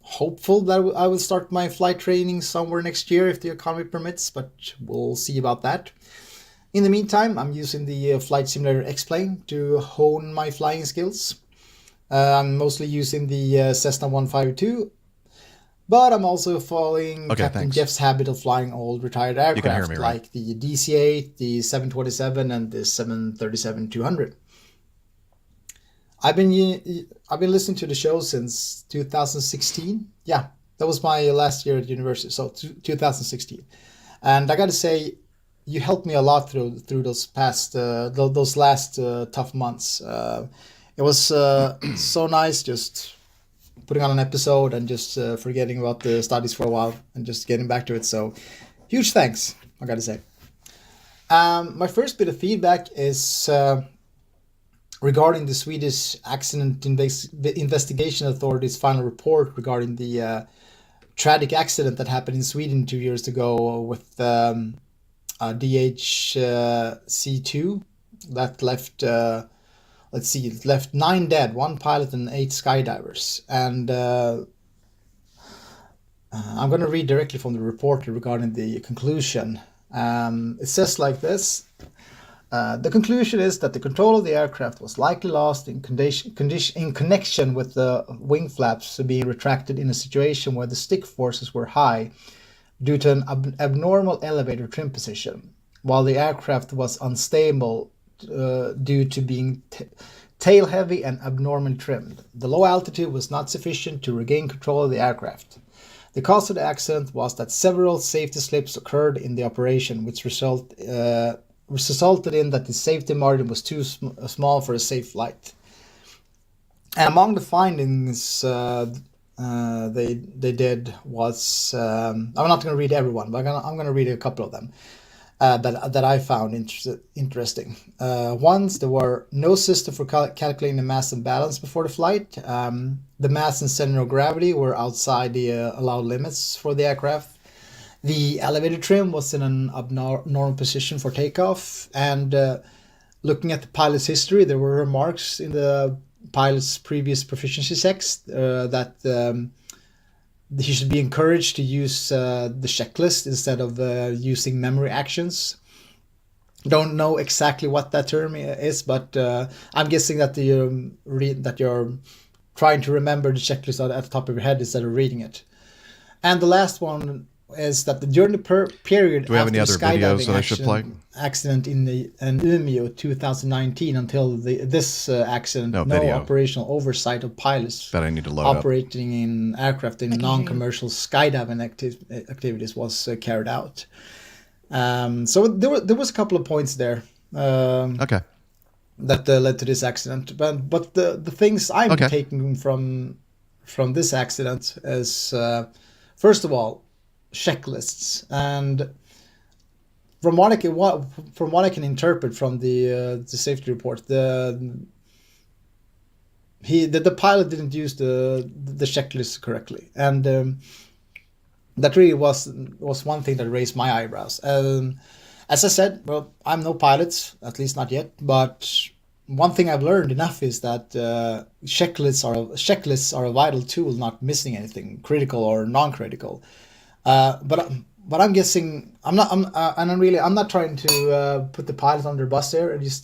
hopeful that I will start my flight training somewhere next year if the economy permits, but we'll see about that. In the meantime, I'm using the Flight Simulator X-Plane to hone my flying skills. I'm mostly using the Cessna 152, But I'm also following Okay, Captain thanks. Jeff's habit of flying old retired can hear aircraft me, right? like the DC-8, the 727, and the 737-200. I've been listening to the show since 2016. Yeah, that was my last year at university, so 2016. And I got to say, you helped me a lot through those past those last tough months. It was so nice just putting on an episode and just forgetting about the studies for a while and just getting back to it. So, huge thanks, I got to say. My first bit of feedback is regarding the Swedish Accident Investigation Authority's final report regarding the tragic accident that happened in Sweden 2 years ago with DHC2 that left, it left 9 dead, 1 pilot and 8 skydivers. And I'm going to read directly from the report regarding the conclusion. It says like this. The conclusion is that the control of the aircraft was likely lost in connection with the wing flaps being retracted in a situation where the stick forces were high due to an abnormal elevator trim position, while the aircraft was unstable due to being tail heavy and abnormally trimmed. The low altitude was not sufficient to regain control of the aircraft. The cause of the accident was that several safety slips occurred in the operation, which resulted in that the safety margin was too small for a safe flight. And among the findings they did was, I'm not going to read everyone, but I'm going to read a couple of them that I found interesting. Once there were no system for calculating the mass and balance before the flight. The mass and center of gravity were outside the allowed limits for the aircraft. The elevator trim was in an abnormal position for takeoff, and looking at the pilot's history, there were remarks in the pilot's previous proficiency checks that he should be encouraged to use the checklist instead of using memory actions. Don't know exactly what that term is, but I'm guessing that you're trying to remember the checklist at the top of your head instead of reading it. And the last one is that during the period Do we have after any the other videos skydiving that I should play? accident in Umeå 2019 until this accident, No no video. operational oversight of pilots That I need to load up. operating in aircraft in non-commercial skydiving activities was carried out. So there was a couple of points there. Okay. That led to this accident. But the things I'm Okay. taking from this accident is first of all, checklists. And from what I can interpret from the safety report, the pilot didn't use the checklist correctly, and that really was one thing that raised my eyebrows. As I said, well, I'm no pilot, at least not yet, but one thing I've learned enough is that checklists are a vital tool, not missing anything critical or non-critical. But I'm guessing I'm not trying to put the pilot under the bus there. It's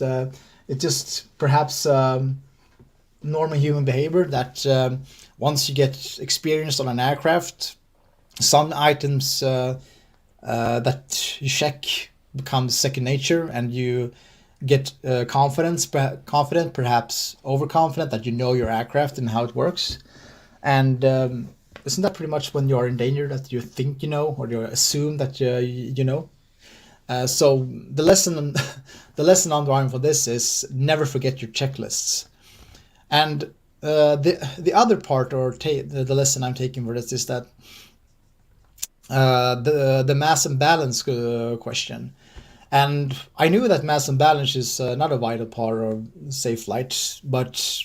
just perhaps normal human behavior that once you get experienced on an aircraft, some items that you check become second nature, and you get confident, perhaps overconfident that you know your aircraft and how it works. And isn't that pretty much when you are in danger that you think you know, or you assume that you know? So the lesson I'm drawing for this is never forget your checklists. And the other part, or the lesson I'm taking for this, is that the mass and balance question. And I knew that mass and balance is not a vital part of safe flight, but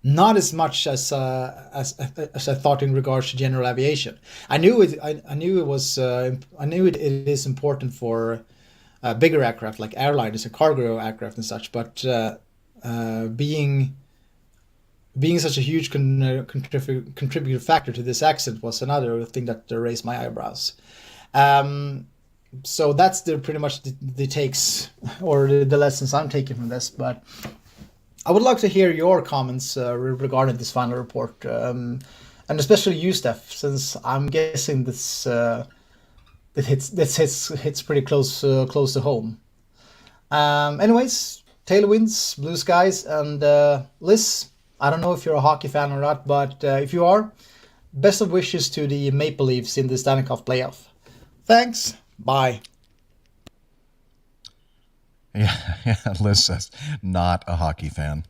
not as much as I thought in regards to general aviation. I knew it is important for bigger aircraft like airliners and cargo aircraft and such. But being such a huge contributor factor to this accident was another thing that raised my eyebrows. So that's pretty much the takes or the lessons I'm taking from this. But I would like to hear your comments regarding this final report. and especially you, Steph, since I'm guessing this hits pretty close to home. Anyways, tailwinds, blue skies, and Liz. I don't know if you're a hockey fan or not, but if you are, best of wishes to the Maple Leafs in the Stanley Cup playoff. Thanks. Bye. Yeah, Liz says not a hockey fan,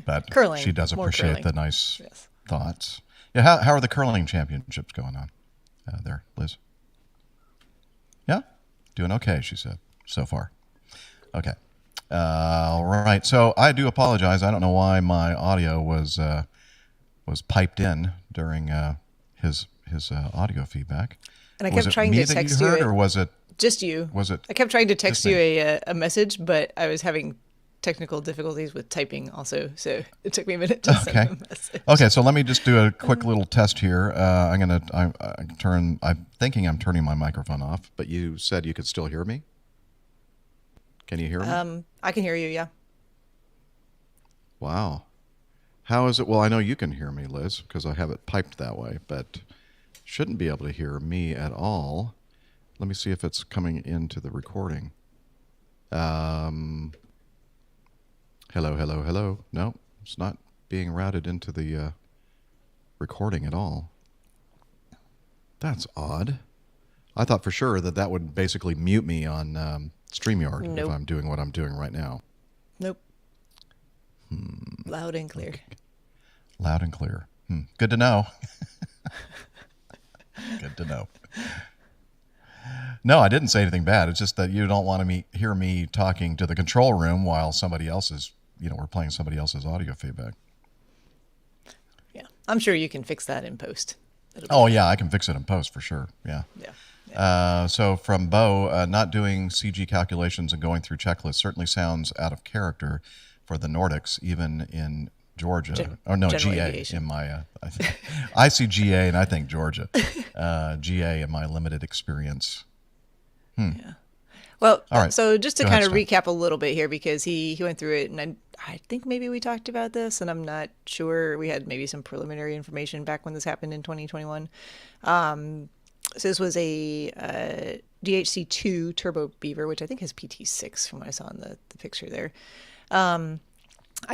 but Curling, she does more appreciate curling. the nice Yes. thoughts. Yeah, how are the curling championships going on there, Liz? Yeah, doing okay, she said, so far. Okay. All right. So I do apologize. I don't know why my audio was piped in during his audio feedback. And I Was kept it trying me to that text you you. heard, or was it? Just you. Was it? I kept trying to text just you me? a message, but I was having technical difficulties with typing also, so it took me a minute to send a message. Okay, so let me just do a quick little test here. I'm thinking I'm turning my microphone off, but you said you could still hear me. Can you hear me? I can hear you, yeah. Wow. How is it? Well, I know you can hear me, Liz, because I have it piped that way, but shouldn't be able to hear me at all. Let me see if it's coming into the recording. Hello. No, it's not being routed into the recording at all. That's odd. I thought for sure that would basically mute me on StreamYard Nope. if I'm doing what I'm doing right now. Nope. Loud and clear. Okay. Loud and clear. Good to know. Good to know. No, I didn't say anything bad. It's just that you don't want to hear me talking to the control room while somebody else is, we're playing somebody else's audio feedback. Yeah. I'm sure you can fix that in post. Oh, yeah, I can fix it in post for sure. Yeah. Yeah. So from Bo, not doing CG calculations and going through checklists certainly sounds out of character for the Nordics, even in Georgia. General GA aviation. in my, I see GA and I think Georgia. GA in my limited experience. Yeah. Well, All right. so just to Go kind ahead, of Steph. recap a little bit here, because he went through it, and I think maybe we talked about this, and I'm not sure. We had maybe some preliminary information back when this happened in 2021. So this was a DHC-2 Turbo Beaver, which I think has PT6 from what I saw in the picture there. I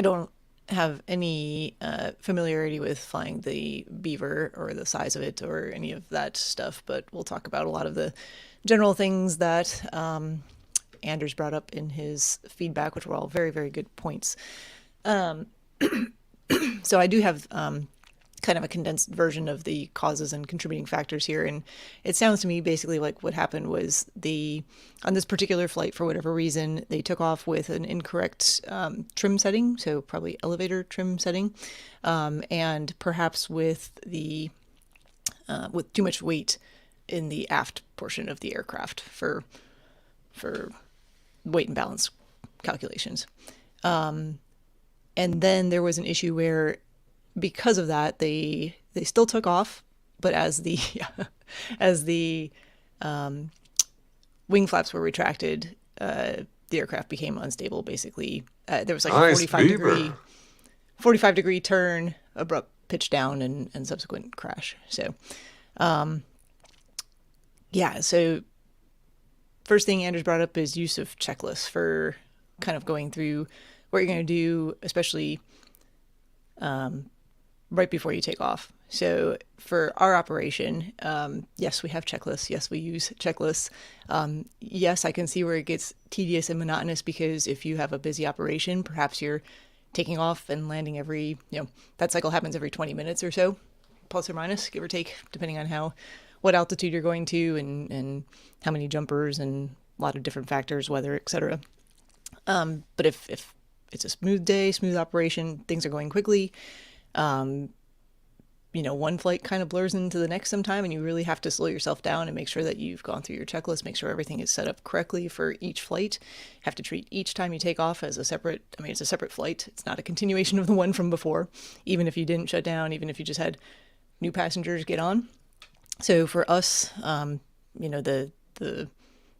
don't have any familiarity with flying the Beaver or the size of it or any of that stuff, but we'll talk about a lot of the general things that Anders brought up in his feedback, which were all very, very good points. So I do have kind of a condensed version of the causes and contributing factors here, and it sounds to me basically like what happened was on this particular flight, for whatever reason, they took off with an incorrect trim setting, so probably elevator trim setting, and perhaps with too much weight in the aft portion of the aircraft for weight and balance calculations. And then there was an issue where, because of that, they still took off, but as the wing flaps were retracted, the aircraft became unstable. Basically, there was like a 45 degree turn, abrupt pitch down, and subsequent crash. So, So first thing Anders brought up is use of checklists for kind of going through what you're going to do, especially right before you take off. So for our operation, yes, we have checklists. Yes, we use checklists. Yes, I can see where it gets tedious and monotonous, because if you have a busy operation, perhaps you're taking off and landing every, that cycle happens every 20 minutes or so, plus or minus, give or take, depending on what altitude you're going to and how many jumpers and a lot of different factors, weather, etc. But if it's a smooth day, smooth operation, things are going quickly, one flight kind of blurs into the next sometime, and you really have to slow yourself down and make sure that you've gone through your checklist, make sure everything is set up correctly for each flight. Have to treat each time you take off as it's a separate flight. It's not a continuation of the one from before, even if you didn't shut down, even if you just had new passengers get on. So for us, the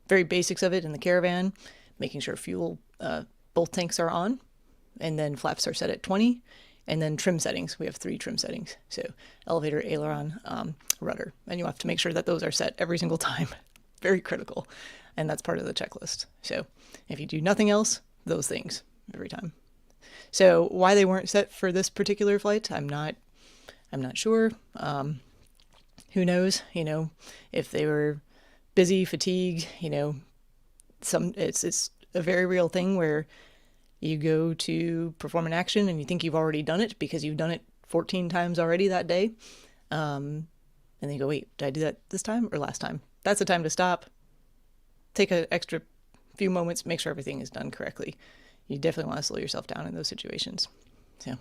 very basics of it in the Caravan, making sure fuel, both tanks are on, and then flaps are set at 20. And then trim settings. We have 3 trim settings. So elevator, aileron, rudder. And you have to make sure that those are set every single time. Very critical. And that's part of the checklist. So if you do nothing else, those things every time. So why they weren't set for this particular flight, I'm not sure. Who knows? If they were busy, fatigued, it's a very real thing where you go to perform an action and you think you've already done it because you've done it 14 times already that day. And then you go, wait, did I do that this time or last time? That's the time to stop, take an extra few moments, make sure everything is done correctly. You definitely want to slow yourself down in those situations. So,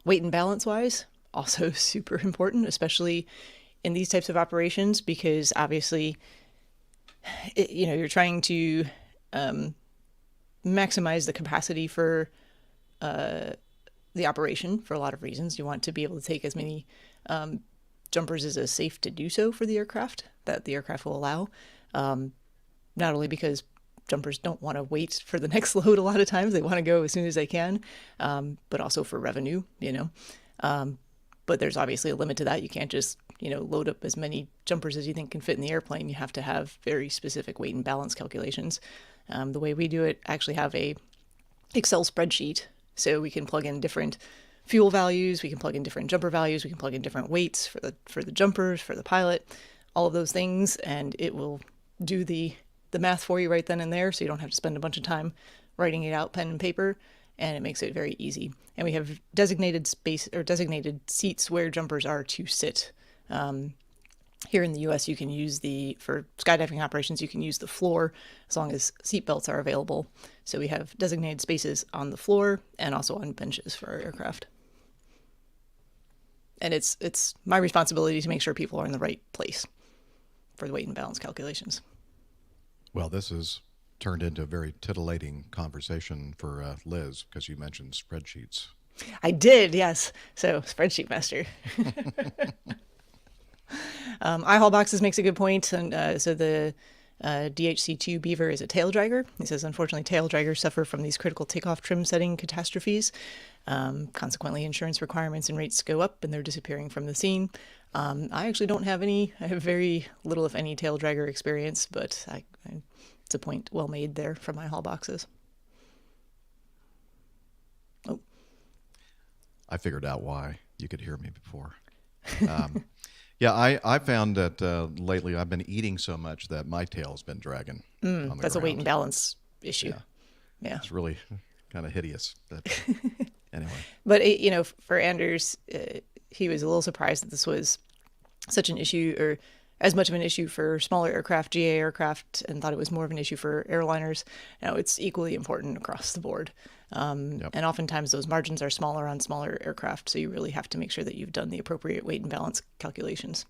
weight and balance wise, also super important, especially in these types of operations, because obviously, you're trying to maximize the capacity for the operation for a lot of reasons. You want to be able to take as many jumpers as is safe to do so for the aircraft that the aircraft will allow. Not only because jumpers don't want to wait for the next load a lot of times, they want to go as soon as they can, but also for revenue, but there's obviously a limit to that. You can't just, load up as many jumpers as you think can fit in the airplane. You have to have very specific weight and balance calculations. The way we do it, actually have a Excel spreadsheet, so we can plug in different fuel values, we can plug in different jumper values, we can plug in different weights for the jumpers, for the pilot, all of those things, and it will do the math for you right then and there, so you don't have to spend a bunch of time writing it out pen and paper, and it makes it very easy. And we have designated space or designated seats where jumpers are to sit. Here in the US, you can use for skydiving operations, you can use the floor as long as seat belts are available. So we have designated spaces on the floor and also on benches for our aircraft. And it's my responsibility to make sure people are in the right place for the weight and balance calculations. Well, this has turned into a very titillating conversation for Liz, because you mentioned spreadsheets. I did, yes. So spreadsheet master. iHaul Boxes makes a good point. And so the DHC2 Beaver is a tail dragger. He says, unfortunately, tail draggers suffer from these critical takeoff trim setting catastrophes. Consequently, insurance requirements and rates go up and they're disappearing from the scene. I actually don't have any. I have very little, if any, tail dragger experience, but it's a point well made there from iHaul Boxes. Oh. I figured out why you could hear me before. Yeah, I found that lately I've been eating so much that my tail's been dragging on the That's a ground. weight and balance issue. Yeah. It's really kind of hideous. But anyway. But, for Anders, he was a little surprised that this was such an issue, or as much of an issue for smaller aircraft, GA aircraft, and thought it was more of an issue for airliners. Now, it's equally important across the board. And oftentimes those margins are smaller on smaller aircraft, so you really have to make sure that you've done the appropriate weight and balance calculations.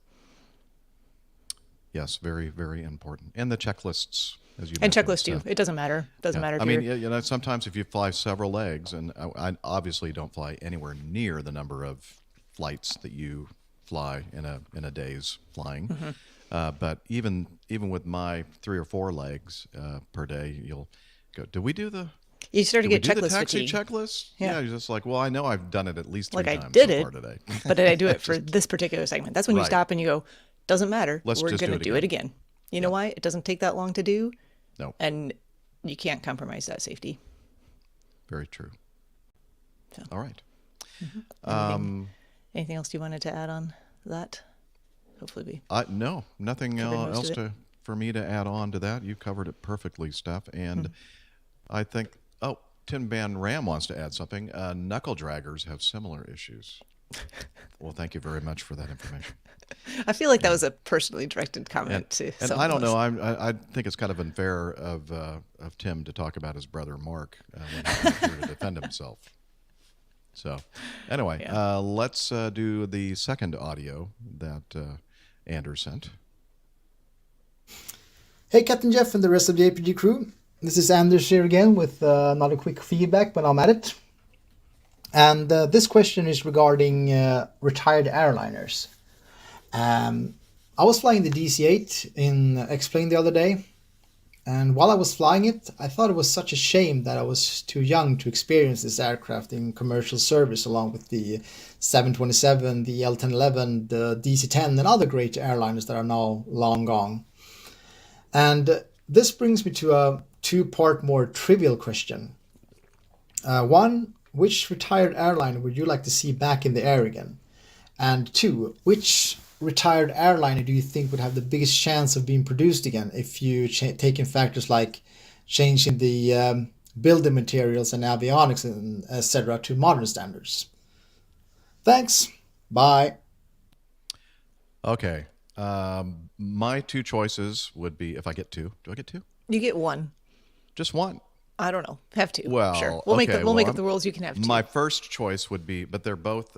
Yes, very, very important. And the checklists, as you mentioned. And checklists too. It doesn't matter. Doesn't matter if I mean, sometimes if you fly several legs, and I obviously don't fly anywhere near the number of flights that you fly in a day's flying. Mm-hmm. But even with my 3 or 4 legs per day, you'll go, you start to get checklist the taxi fatigue. Checklist? Yeah, you're just like, well, I know I've done it at least 3 times I did so far today. But did I do it for this particular segment? That's when you Right. stop and you go, doesn't matter. Let's We're just going to do do it again. You know why? It doesn't take that long to do. No. And you can't compromise that safety. Very true. So. All right. Mm-hmm. Anything else you wanted to add on that? Hopefully No, nothing else for me to add on to that. You covered it perfectly, Steph. And I think, Tin Ban Ram wants to add something. Knuckle draggers have similar issues. Well, thank you very much for that information. I feel like that was a personally directed comment to and someone I don't else. know. I think it's kind of unfair of Tim to talk about his brother Mark when he's here to defend himself. So, anyway, let's do the second audio that Anders sent. Hey, Captain Jeff and the rest of the APG crew. This is Anders here again with another quick feedback when I'm at it. And this question is regarding retired airliners. I was flying the DC-8 in X-Plane the other day. And while I was flying it, I thought it was such a shame that I was too young to experience this aircraft in commercial service along with the 727, the L1011, the DC-10 and other great airliners that are now long gone. And this brings me to a two-part more trivial question. One, which retired airliner would you like to see back in the air again? And two, which retired airliner do you think would have the biggest chance of being produced again if you take in factors like changing the building materials and avionics and etc. to modern standards? Thanks. Bye. Okay. My two choices would be, if I get two. Do I get two? You get one. Just one. I don't know. Have two. Well, sure. We'll make okay, we'll make up the rules. You can have two. My first choice would be, but they're both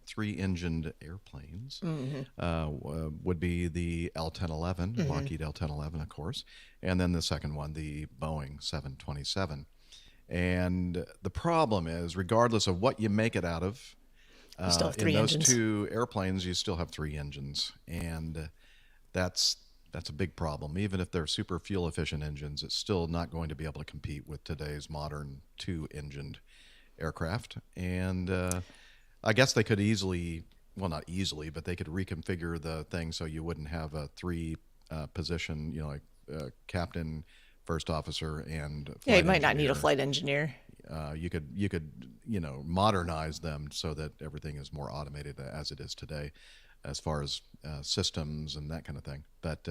three-engined airplanes. Would be the L1011, Lockheed L1011, of course, and then the second one, the Boeing 727. And the problem is, regardless of what you make it out of, You still have three in those engines. two airplanes, you still have three engines, and that's a big problem. Even if they're super fuel efficient engines, it's still not going to be able to compete with today's modern two-engined aircraft. And I guess they could easily, well, not easily, but they could reconfigure the thing so you wouldn't have a three position, like captain, first officer, and Yeah, you flight might not need a engineer. flight engineer. You could modernize them so that everything is more automated as it is today, as far as systems and that kind of thing. But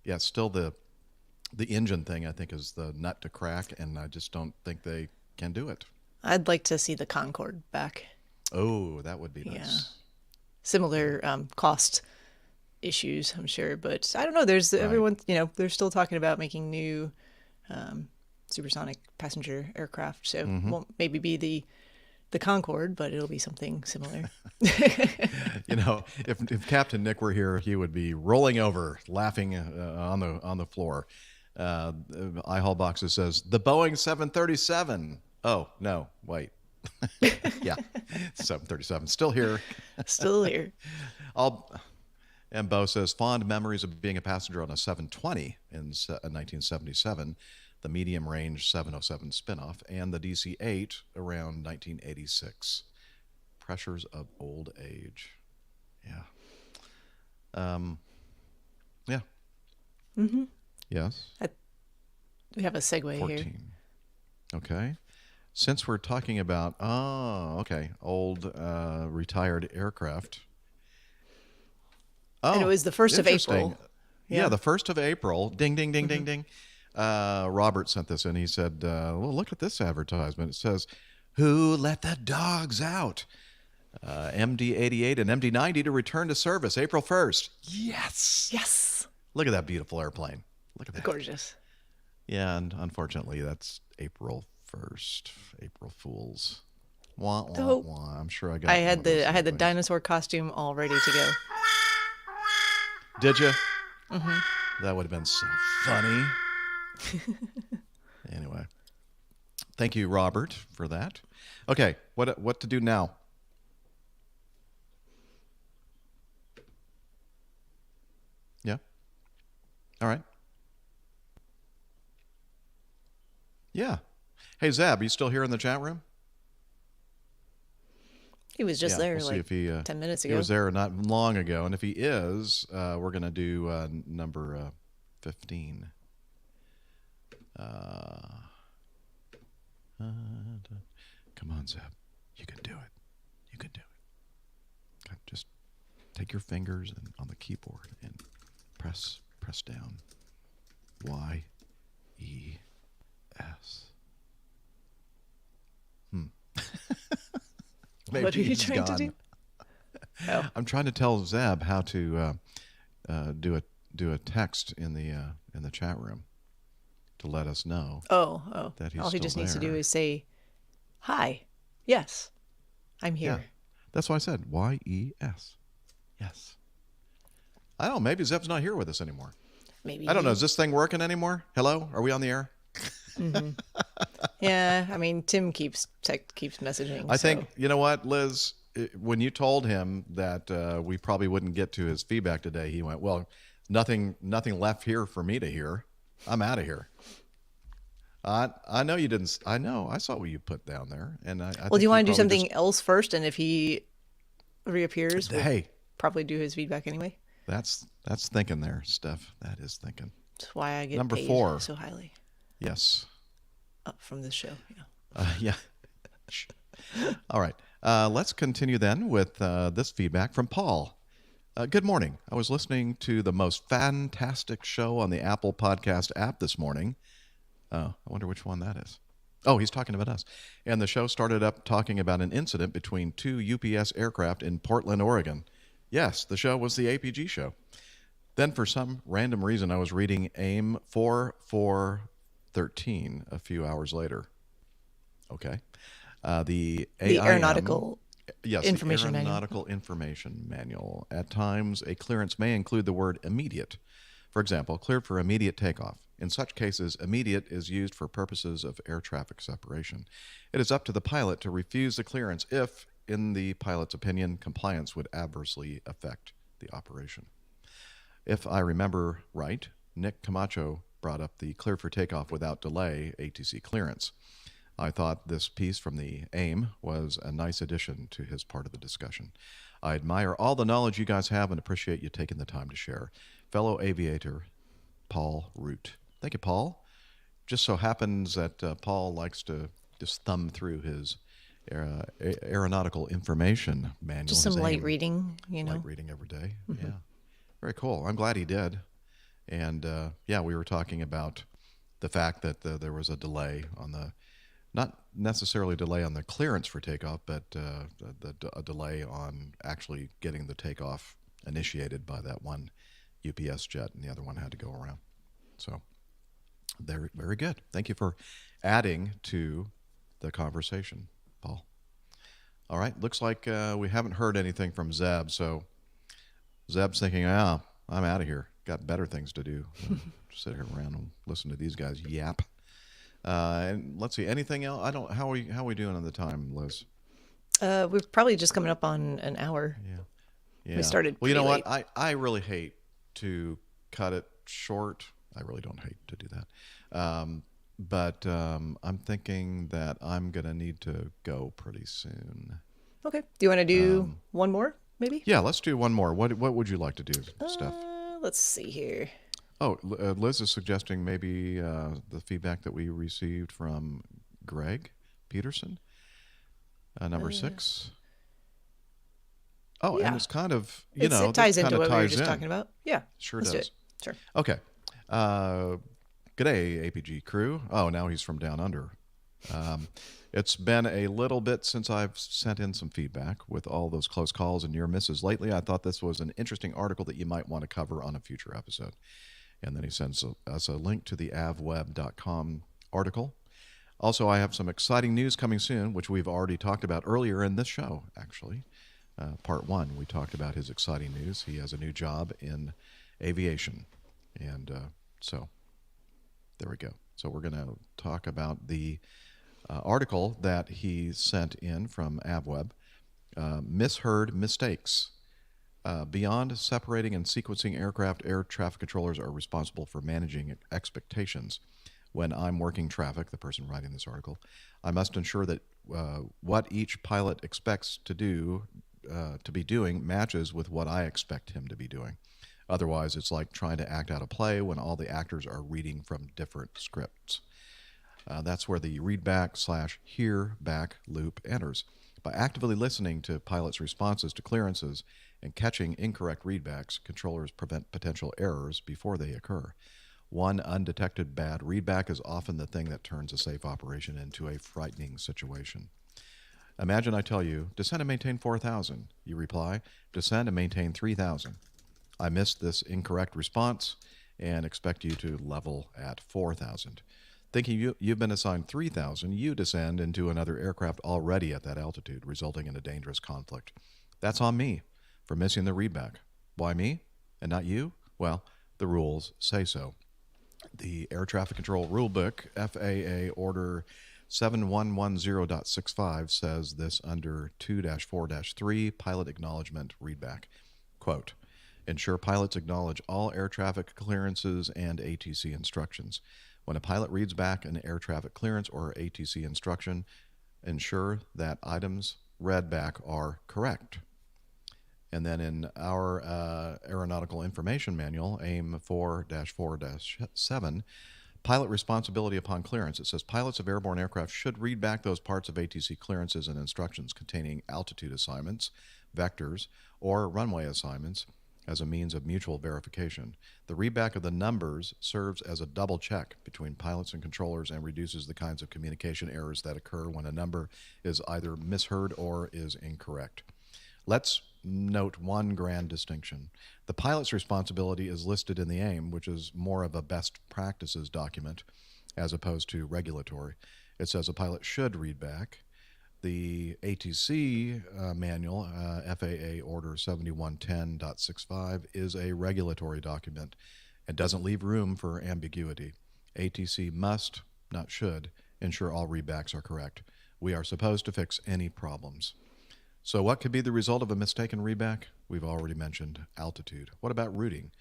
yeah, still the engine thing, I think, is the nut to crack, and I just don't think they can do it. I'd like to see the Concorde back. Oh, that would be nice. Similar cost issues, I'm sure, but I don't know. There's everyone, they're still talking about making new supersonic passenger aircraft, so it won't maybe be the Concorde, but it'll be something similar. If Captain Nick were here, he would be rolling over, laughing on the floor. iHall Boxes says the Boeing 737. Oh no, wait. Yeah, 737 still here. Still here. And Bo says fond memories of being a passenger on a 720 in 1977. The medium range 707 spinoff, and the DC-8 around 1986. Pressures of old age. Yeah. Yeah. Mm-hmm. Yes. We have a segue 14. here. Okay. Since we're talking about, old retired aircraft. Oh, And it was the 1st of interesting. April. Yeah, the 1st of April. Ding, ding, ding, ding, ding. Robert sent this in. He said, well, look at this advertisement. It says, who let the dogs out? MD-88 and MD-90 to return to service April 1st. Yes. Yes. Look at that beautiful airplane. Look at that. Gorgeous. Yeah, and unfortunately, that's April 1st. April Fools. Wah, wah, So, wah. I'm sure I got I one had of those the things. dinosaur costume all ready to go. Did you? Mm-hmm. That would have been so funny. Anyway, thank you, Robert, for that. Okay, what to do now? Yeah. All right. Yeah. Hey, Zab, are you still here in the chat room? He was just there we'll see like if he, 10 minutes He ago. was there not long ago, and if he is, we're going to do number 15. Come on, Zeb. You can do it. You can do it. Okay, just take your fingers on the keyboard and press down. Y, E, S. Maybe What are you he's trying to gone. do? Oh. I'm trying to tell Zeb how to do a text in the chat room to let us know. Oh. That he's All he still just needs to do there. is say, hi. Yes. I'm here. Yeah, that's why I said Y-E-S. Yes. I don't know. Maybe Zeb's not here with us anymore. Maybe. I don't know. Is this thing working anymore? Hello? Are we on the air? Yeah. I mean, Tim keeps messaging. I so- think, you know what, Liz? When you told him that we probably wouldn't get to his feedback today, he went, well, nothing left here for me to hear. I'm out of here. I know you didn't. I know. I saw what you put down there, and I Well, do you want to do probably something else first? And if he reappears, we'll Hey, probably do his feedback anyway. that's thinking there, Steph. That is thinking. That's why I get Number paid 4. so highly Yes. from this show. Yeah. Yeah. All right. Let's continue then with this feedback from Paul. Good morning. I was listening to the most fantastic show on the Apple Podcast app this morning. Oh, I wonder which one that is. Oh, he's talking about us. And the show started up talking about an incident between 2 UPS aircraft in Portland, Oregon. Yes, the show was the APG show. Then for some random reason, I was reading AIM 4413 a few hours later. Okay. The AIM, aeronautical information manual. aeronautical information manual. At times, a clearance may include the word immediate. For example, cleared for immediate takeoff. In such cases, immediate is used for purposes of air traffic separation. It is up to the pilot to refuse the clearance if, in the pilot's opinion, compliance would adversely affect the operation. If I remember right, Nick Camacho brought up the cleared for takeoff without delay ATC clearance. I thought this piece from the AIM was a nice addition to his part of the discussion. I admire all the knowledge you guys have and appreciate you taking the time to share. Fellow aviator, Paul Root. Thank you, Paul. Just so happens that Paul likes to just thumb through his aeronautical information manual. Just some his light AIM. reading, you know. Light reading every day. Yeah. Very cool. I'm glad he did. And yeah, we were talking about the fact that there was a delay on the, not necessarily delay on the clearance for takeoff, but a delay on actually getting the takeoff initiated by that one UPS jet, and the other one had to go around. So, very, very good. Thank you for adding to the conversation, Paul. All right, looks like we haven't heard anything from Zeb, so Zeb's thinking, I'm out of here. Got better things to do than sit here around and listen to these guys yap. And let's see, anything else? How are we doing on the time, Liz? We're probably just coming up on an hour. Yeah. We started Well, you know pretty what? I really hate to cut it short. I really don't hate to do that. But I'm thinking that I'm going to need to go pretty soon. Okay. Do you want to do one more, maybe? Yeah, let's do one more. What would you like to do, Steph? Let's see here. Oh, Liz is suggesting maybe the feedback that we received from Greg Peterson, number 6. Oh, yeah. and it's kind of, It ties into what we were just talking about. Yeah. Sure let's does. do it. Sure. Okay. G'day, APG crew. Oh, now he's from down under. It's been a little bit since I've sent in some feedback with all those close calls and near misses lately. I thought this was an interesting article that you might want to cover on a future episode. And then he sends us a link to the avweb.com article. Also, I have some exciting news coming soon, which we've already talked about earlier in this show, actually. Part 1, we talked about his exciting news. He has a new job in aviation. And so there we go. So we're going to talk about the article that he sent in from AvWeb, Misheard Mistakes. Beyond separating and sequencing aircraft, air traffic controllers are responsible for managing expectations. When I'm working traffic, the person writing this article, I must ensure that what each pilot expects to be doing matches with what I expect him to be doing. Otherwise, it's like trying to act out a play when all the actors are reading from different scripts. That's where the readback/hear back loop enters. By actively listening to pilots' responses to clearances and catching incorrect readbacks, controllers prevent potential errors before they occur. One undetected bad readback is often the thing that turns a safe operation into a frightening situation. Imagine I tell you, descend and maintain 4,000. You reply, descend and maintain 3,000. I missed this incorrect response and expect you to level at 4,000. Thinking you've been assigned 3,000, you descend into another aircraft already at that altitude, resulting in a dangerous conflict. That's on me for missing the readback. Why me and not you? Well, the rules say so. The Air Traffic Control Rulebook, FAA Order 7110.65, says this under 2-4-3, Pilot Acknowledgement Readback. Quote, Ensure pilots acknowledge all air traffic clearances and ATC instructions. When a pilot reads back an air traffic clearance or ATC instruction, ensure that items read back are correct. And then in our Aeronautical Information Manual, AIM 4-4-7, pilot responsibility upon clearance, it says pilots of airborne aircraft should read back those parts of ATC clearances and instructions containing altitude assignments, vectors, or runway assignments as a means of mutual verification. The readback of the numbers serves as a double check between pilots and controllers and reduces the kinds of communication errors that occur when a number is either misheard or is incorrect. Let's note one grand distinction. The pilot's responsibility is listed in the AIM, which is more of a best practices document as opposed to regulatory. It says a pilot should read back. The ATC manual, FAA Order 7110.65, is a regulatory document and doesn't leave room for ambiguity. ATC must, not should, ensure all readbacks are correct. We are supposed to fix any problems. So what could be the result of a mistaken readback? We've already mentioned altitude. What about routing?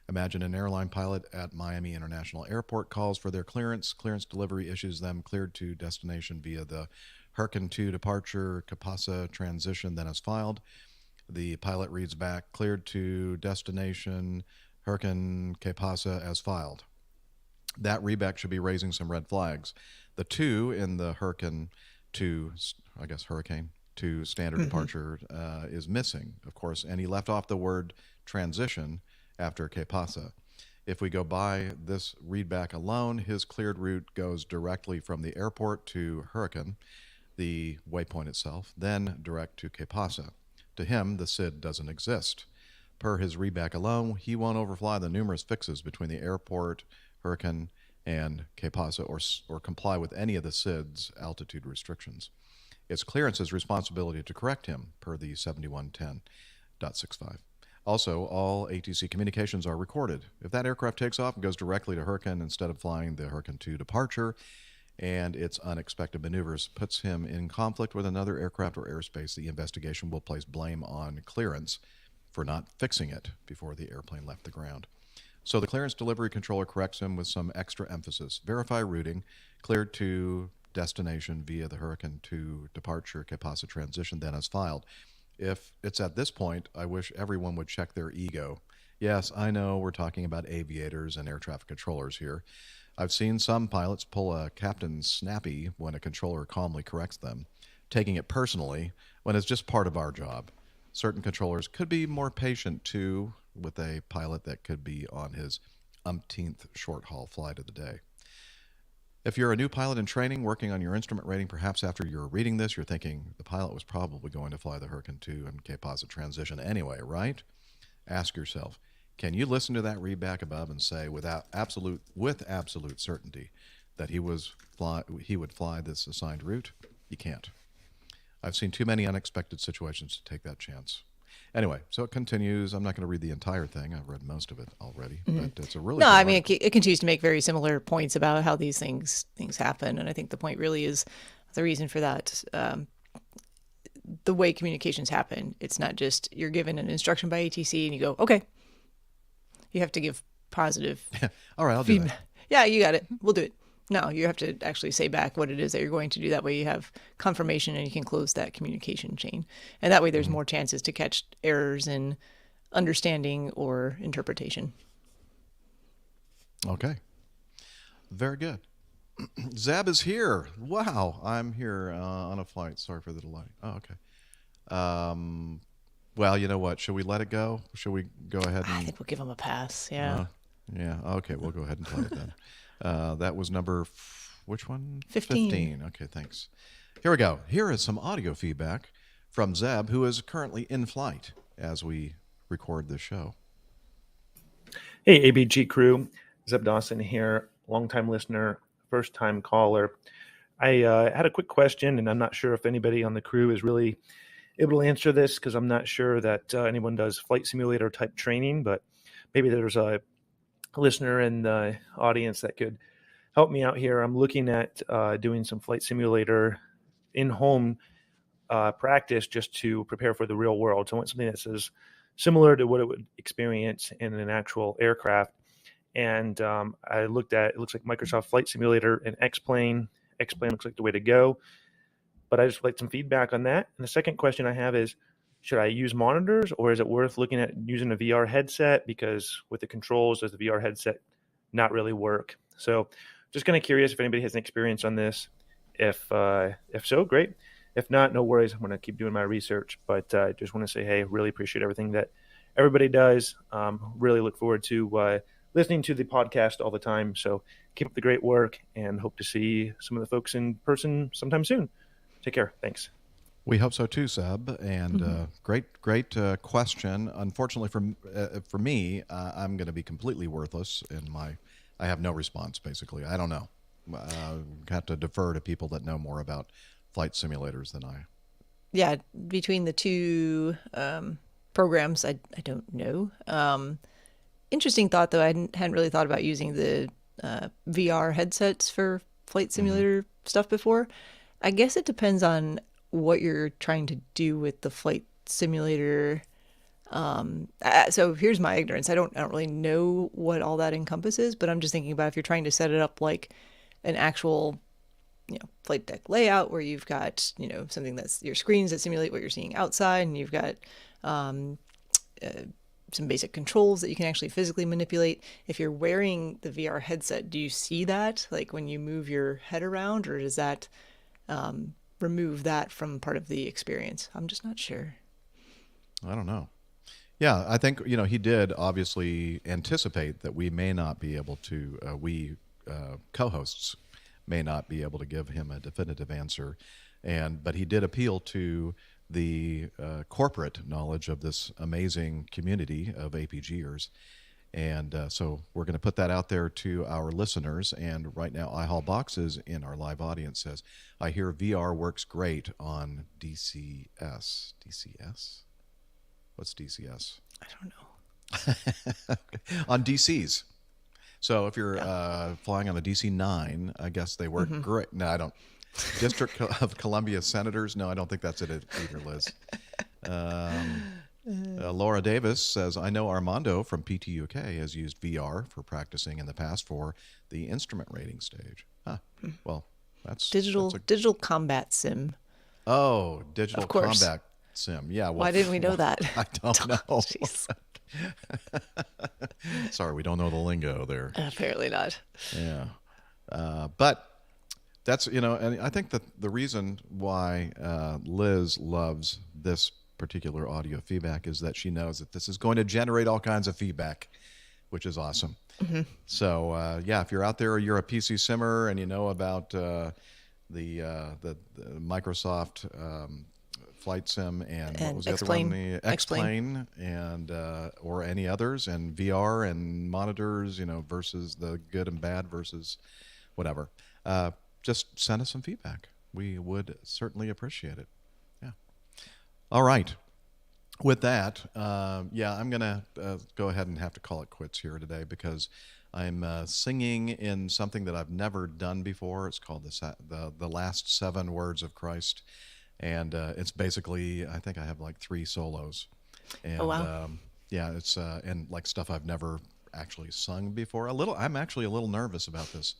Imagine an airline pilot at Miami International Airport calls for their clearance. Clearance delivery issues them cleared to destination via the Hurricane 2 departure CAPASA transition, then is filed. The pilot reads back, cleared to destination Hurricane CAPASA as filed. That readback should be raising some red flags. The 2 in the Hurricane 2, I guess Hurricane, to standard departure is missing, of course, and he left off the word transition after CAPASA. If we go by this readback alone, his cleared route goes directly from the airport to Hurricane, the waypoint itself, then direct to CAPASA. To him, the SID doesn't exist. Per his readback alone, he won't overfly the numerous fixes between the airport, Hurricane, and CAPASA or comply with any of the SID's altitude restrictions. It's clearance's responsibility to correct him, per the 7110.65. Also, all ATC communications are recorded. If that aircraft takes off and goes directly to Hurricane instead of flying the Hurricane 2 departure, and its unexpected maneuvers puts him in conflict with another aircraft or airspace, the investigation will place blame on clearance for not fixing it before the airplane left the ground. So the clearance delivery controller corrects him with some extra emphasis. Verify routing, cleared to destination via the Hurricane 2 departure CAPASA transition, then as filed. If it's at this point, I wish everyone would check their ego. Yes, I know we're talking about aviators and air traffic controllers here. I've seen some pilots pull a Captain Snappy when a controller calmly corrects them, taking it personally when it's just part of our job. Certain controllers could be more patient, too, with a pilot that could be on his umpteenth short-haul flight of the day. If you're a new pilot in training, working on your instrument rating, perhaps after you're reading this, you're thinking the pilot was probably going to fly the Hurricane 2 and CAPASA transition anyway, right? Ask yourself, can you listen to that readback above and say with absolute certainty that he would fly this assigned route? You can't. I've seen too many unexpected situations to take that chance. Anyway, so it continues. I'm not going to read the entire thing. I've read most of it already, but it's a really No, good I mean, article. it continues to make very similar points about how these things happen, and I think the point really is the reason for that. The way communications happen, it's not just you're given an instruction by ATC and you go, okay. You have to give positive All right, I'll do feedback. that. Yeah, you got it. We'll do it. No, you have to actually say back what it is that you're going to do. That way you have confirmation and you can close that communication chain. And that way there's more chances to catch errors in understanding or interpretation. Okay. Very good. Zab is here. Wow. I'm here on a flight. Sorry for the delay. Oh, okay. Well, you know what? Should we let it go? Should we go ahead and... I think we'll give them a pass. Yeah. Yeah. Okay. We'll go ahead and play it then. That was number... which one? 15. Okay, thanks. Here we go. Here is some audio feedback from Zeb, who is currently in flight as we record this show. Hey, APG crew. Zeb Dawson here, longtime listener, first-time caller. I had a quick question, and I'm not sure if anybody on the crew is really able to answer this because I'm not sure that anyone does flight simulator type training, but maybe there's a listener in the audience that could help me out here. I'm looking at doing some flight simulator in-home practice just to prepare for the real world. So I want something that's as similar to what it would experience in an actual aircraft. And I looked at, it looks like Microsoft Flight Simulator and X-Plane. X-Plane looks like the way to go. But I just would like some feedback on that. And the second question I have is, should I use monitors, or is it worth looking at using a VR headset? Because with the controls, does the VR headset not really work? So just kind of curious if anybody has an experience on this. If so, great. If not, no worries. I'm going to keep doing my research. But I just want to say, hey, really appreciate everything that everybody does. Really look forward to listening to the podcast all the time. So keep up the great work, and hope to see some of the folks in person sometime soon. Take care. Thanks. We hope so too, Seb. And great question. Unfortunately for me, I'm going to be completely worthless in I have no response, basically. I don't know. Have to defer to people that know more about flight simulators than I. Yeah, between the two programs, I don't know. Interesting thought, though. I hadn't really thought about using the VR headsets for flight simulator stuff before. I guess it depends on what you're trying to do with the flight simulator. So here's my ignorance. I don't really know what all that encompasses, but I'm just thinking about if you're trying to set it up like an actual, flight deck layout where you've got, something that's your screens that simulate what you're seeing outside, and you've got some basic controls that you can actually physically manipulate. If you're wearing the VR headset, do you see that, like when you move your head around, or does that remove that from part of the experience? I'm just not sure. I don't know. Yeah, I think, he did obviously anticipate that we may not be able to, co-hosts may not be able to give him a definitive answer. But he did appeal to the corporate knowledge of this amazing community of APGers. And so we're going to put that out there to our listeners. And right now, iHall Boxes in our live audience says, I hear VR works great on DCS. DCS? What's DCS? I don't know. On DCs. So if you're flying on a DC-9, I guess they work great. No, I don't. District of Columbia Senators? No, I don't think that's it either, Liz. Laura Davis says, I know Armando from PTUK has used VR for practicing in the past for the instrument rating stage. Huh. Well, that's digital combat sim. Oh, digital combat sim. Yeah. Well, why didn't we know that? I don't know. Sorry, we don't know the lingo there. Apparently not. Yeah. But that's, and I think that the reason why Liz loves this particular audio feedback is that she knows that this is going to generate all kinds of feedback, which is awesome. So, if you're out there, you're a PC simmer and you know about the Microsoft Flight Sim and what was the other one? The X-Plane and or any others, and VR and monitors, versus the good and bad versus whatever. Just send us some feedback. We would certainly appreciate it. Yeah. All right. With that, I'm going to go ahead and have to call it quits here today because I'm singing in something that I've never done before. It's called the Last 7 Words of Christ. And it's basically, I think I have like 3 solos. And, oh, wow. It's and like stuff I've never actually sung before. I'm actually a little nervous about this.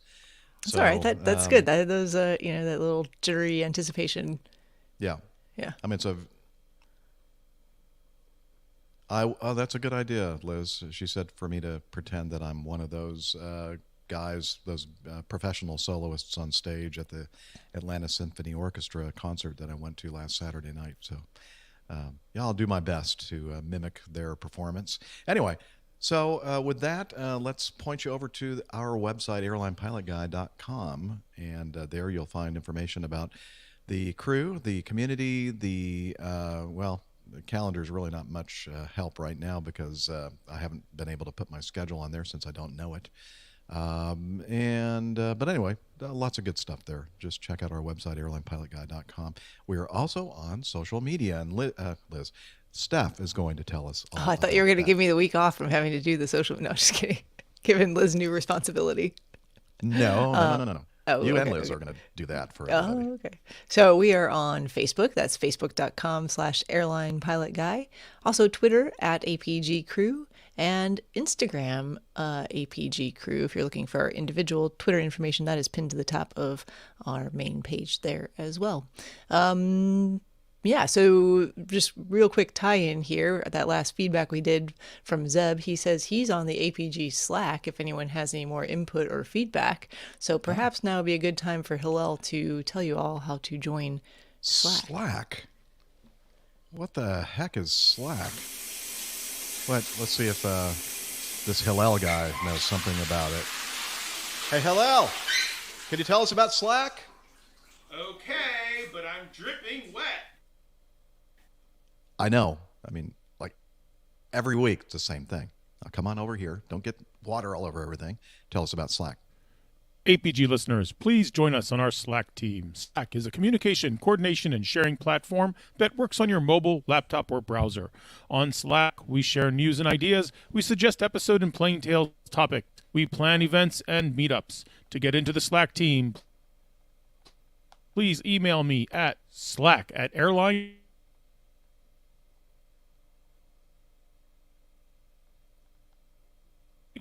That's all right. That's good. Those that little jittery anticipation. Yeah. Yeah. I mean, that's a good idea, Liz. She said for me to pretend that I'm one of those guys, those professional soloists on stage at the Atlanta Symphony Orchestra concert that I went to last Saturday night. So, I'll do my best to mimic their performance. Anyway, so with that, let's point you over to our website, airlinepilotguy.com, and there you'll find information about the crew, the community, the calendar is really not much help right now because I haven't been able to put my schedule on there since I don't know it. But anyway, lots of good stuff there. Just check out our website, airlinepilotguy.com. We are also on social media, and Liz, Steph is going to tell us all I thought you were going to give me the week off from having to do the social. No, just kidding. Giving Liz new responsibility. No. Oh, You and okay, Liz okay. are going to do that for everybody. Oh, okay. So we are on Facebook. That's facebook.com/airline pilot guy. Also Twitter at APG crew and Instagram APG crew. If you're looking for our individual Twitter information, that is pinned to the top of our main page there as well. Yeah, so just real quick tie-in here. That last feedback we did from Zeb, he says he's on the APG Slack if anyone has any more input or feedback. So perhaps now would be a good time for Hillel to tell you all how to join Slack. Slack? What the heck is Slack? Let's see if this Hillel guy knows something about it. Hey, Hillel! Can you tell us about Slack? Okay, but I'm dripping wet. I know. I mean, like, every week it's the same thing. Now, come on over here. Don't get water all over everything. Tell us about Slack. APG listeners, please join us on our Slack team. Slack is a communication, coordination, and sharing platform that works on your mobile, laptop, or browser. On Slack, we share news and ideas. We suggest episode and plain tale topics. We plan events and meetups. To get into the Slack team, please email me at slack@airline.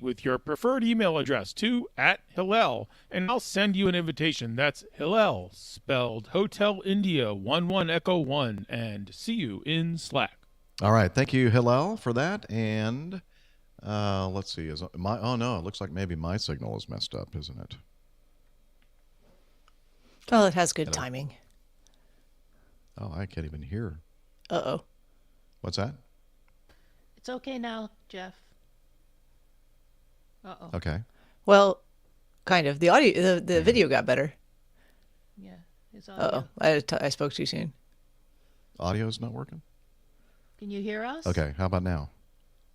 With your preferred email address to @Hillel, and I'll send you an invitation. That's Hillel, spelled Hotel India 11 Echo 1, and see you in Slack. All right. Thank you, Hillel, for that. And let's see. It looks like maybe my signal is messed up, isn't it? Well, it has good timing. Oh, I can't even hear. Uh-oh. What's that? It's okay now, Jeff. Uh-oh. Okay. Well, kind of. The audio, the video got better. Yeah. It's audio. Uh-oh. I spoke too soon. Audio's not working? Can you hear us? Okay. How about now?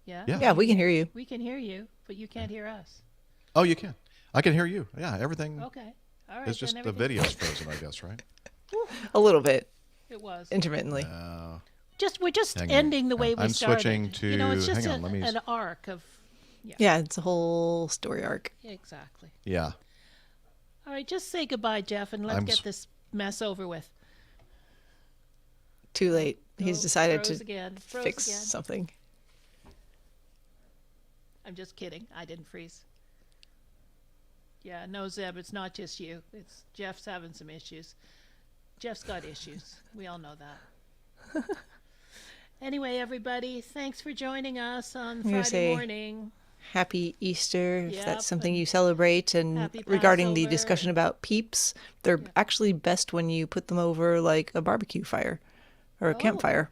Yeah? Yeah. Yeah, we can hear you. We can hear you, but you can't hear us. Oh, you can. I can hear you. Yeah, everything. Okay. All right. It's just then the everything- video's frozen, I guess, right? A little bit. It was. Intermittently. We're just Hang on. ending the way we I'm started. switching to. You know, it's just hang on. Let me. an arc of. Yeah, it's a whole story arc. Exactly. Yeah. All right, just say goodbye, Jeff, and let's I'm get s- this mess over with. Too late. He's decided froze to again. Froze fix again. something. I'm just kidding. I didn't freeze. Yeah, no, Zeb, it's not just you. It's Jeff's having some issues. Jeff's got issues. We all know that. Anyway, everybody, thanks for joining us on gonna Friday say morning. Happy Easter, if Yep, that's something and you celebrate. And happy regarding the Passover. discussion about peeps, they're actually best when you put them over like a barbecue fire or a campfire.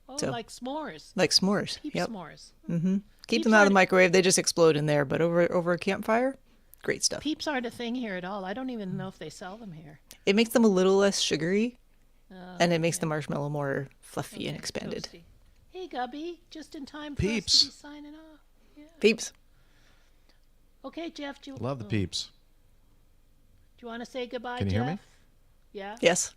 Oh, So- like s'mores. Like s'mores. Peep Yep. s'mores. Mm-hmm. Keep Peeps them out of the aren't- microwave. They just explode in there. But over a campfire, great stuff. Peeps aren't a thing here at all. I don't even know if they sell them here. It makes them a little less sugary, Oh, and it makes the marshmallow more fluffy and okay, expanded. toasty. Hey, Gubby, just in time for us Peeps. to be signing off. Yeah. Peeps. Okay, Jeff, do you, Love the peeps. do you want to say goodbye, Can you Jeff? hear me? Yeah? Yes.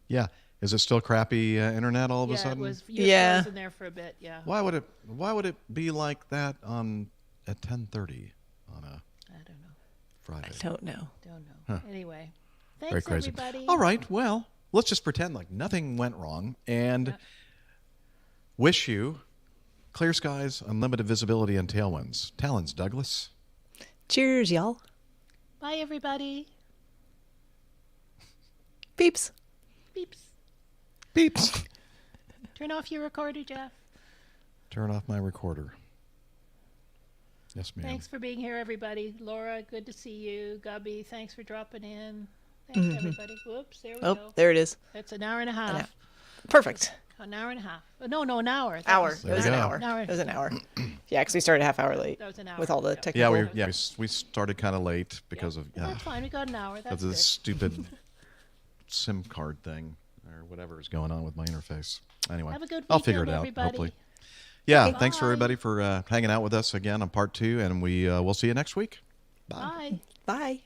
Yeah. Is it still crappy internet all of a Yeah, sudden? it was. You were Yeah. frozen there for a bit, yeah. Why would it be like that at 10:30 on a I don't know. Friday? I don't know. Don't know. Huh. Anyway, Very thanks, crazy. everybody. All right. Well, let's just pretend like nothing went wrong and wish you clear skies, unlimited visibility, and tailwinds. Talons, Douglas. Cheers, y'all. Bye, everybody. Peeps. Beeps. Beeps. Turn off your recorder, Jeff. Turn off my recorder. Yes, ma'am. Thanks for being here, everybody. Laura, good to see you. Gubby, thanks for dropping in. Thanks, everybody. Whoops, there we Oh, go. there it is. That's an hour and a half. Perfect. An hour and a half. No, an hour. That Hour. was- It was we an go. hour. An hour. It was an hour. Yeah, because we started a half hour late. That was an hour. With all the Yeah. technical. We started kind of late because of That's fine. We got an hour. That's of this good. stupid SIM card thing or whatever is going on with my interface. Anyway, Have a good I'll figure it weekend, out. everybody. Hopefully. Yeah. Okay. Thanks for Bye. everybody for hanging out with us again on part 2, and we'll see you next week. Bye. Bye.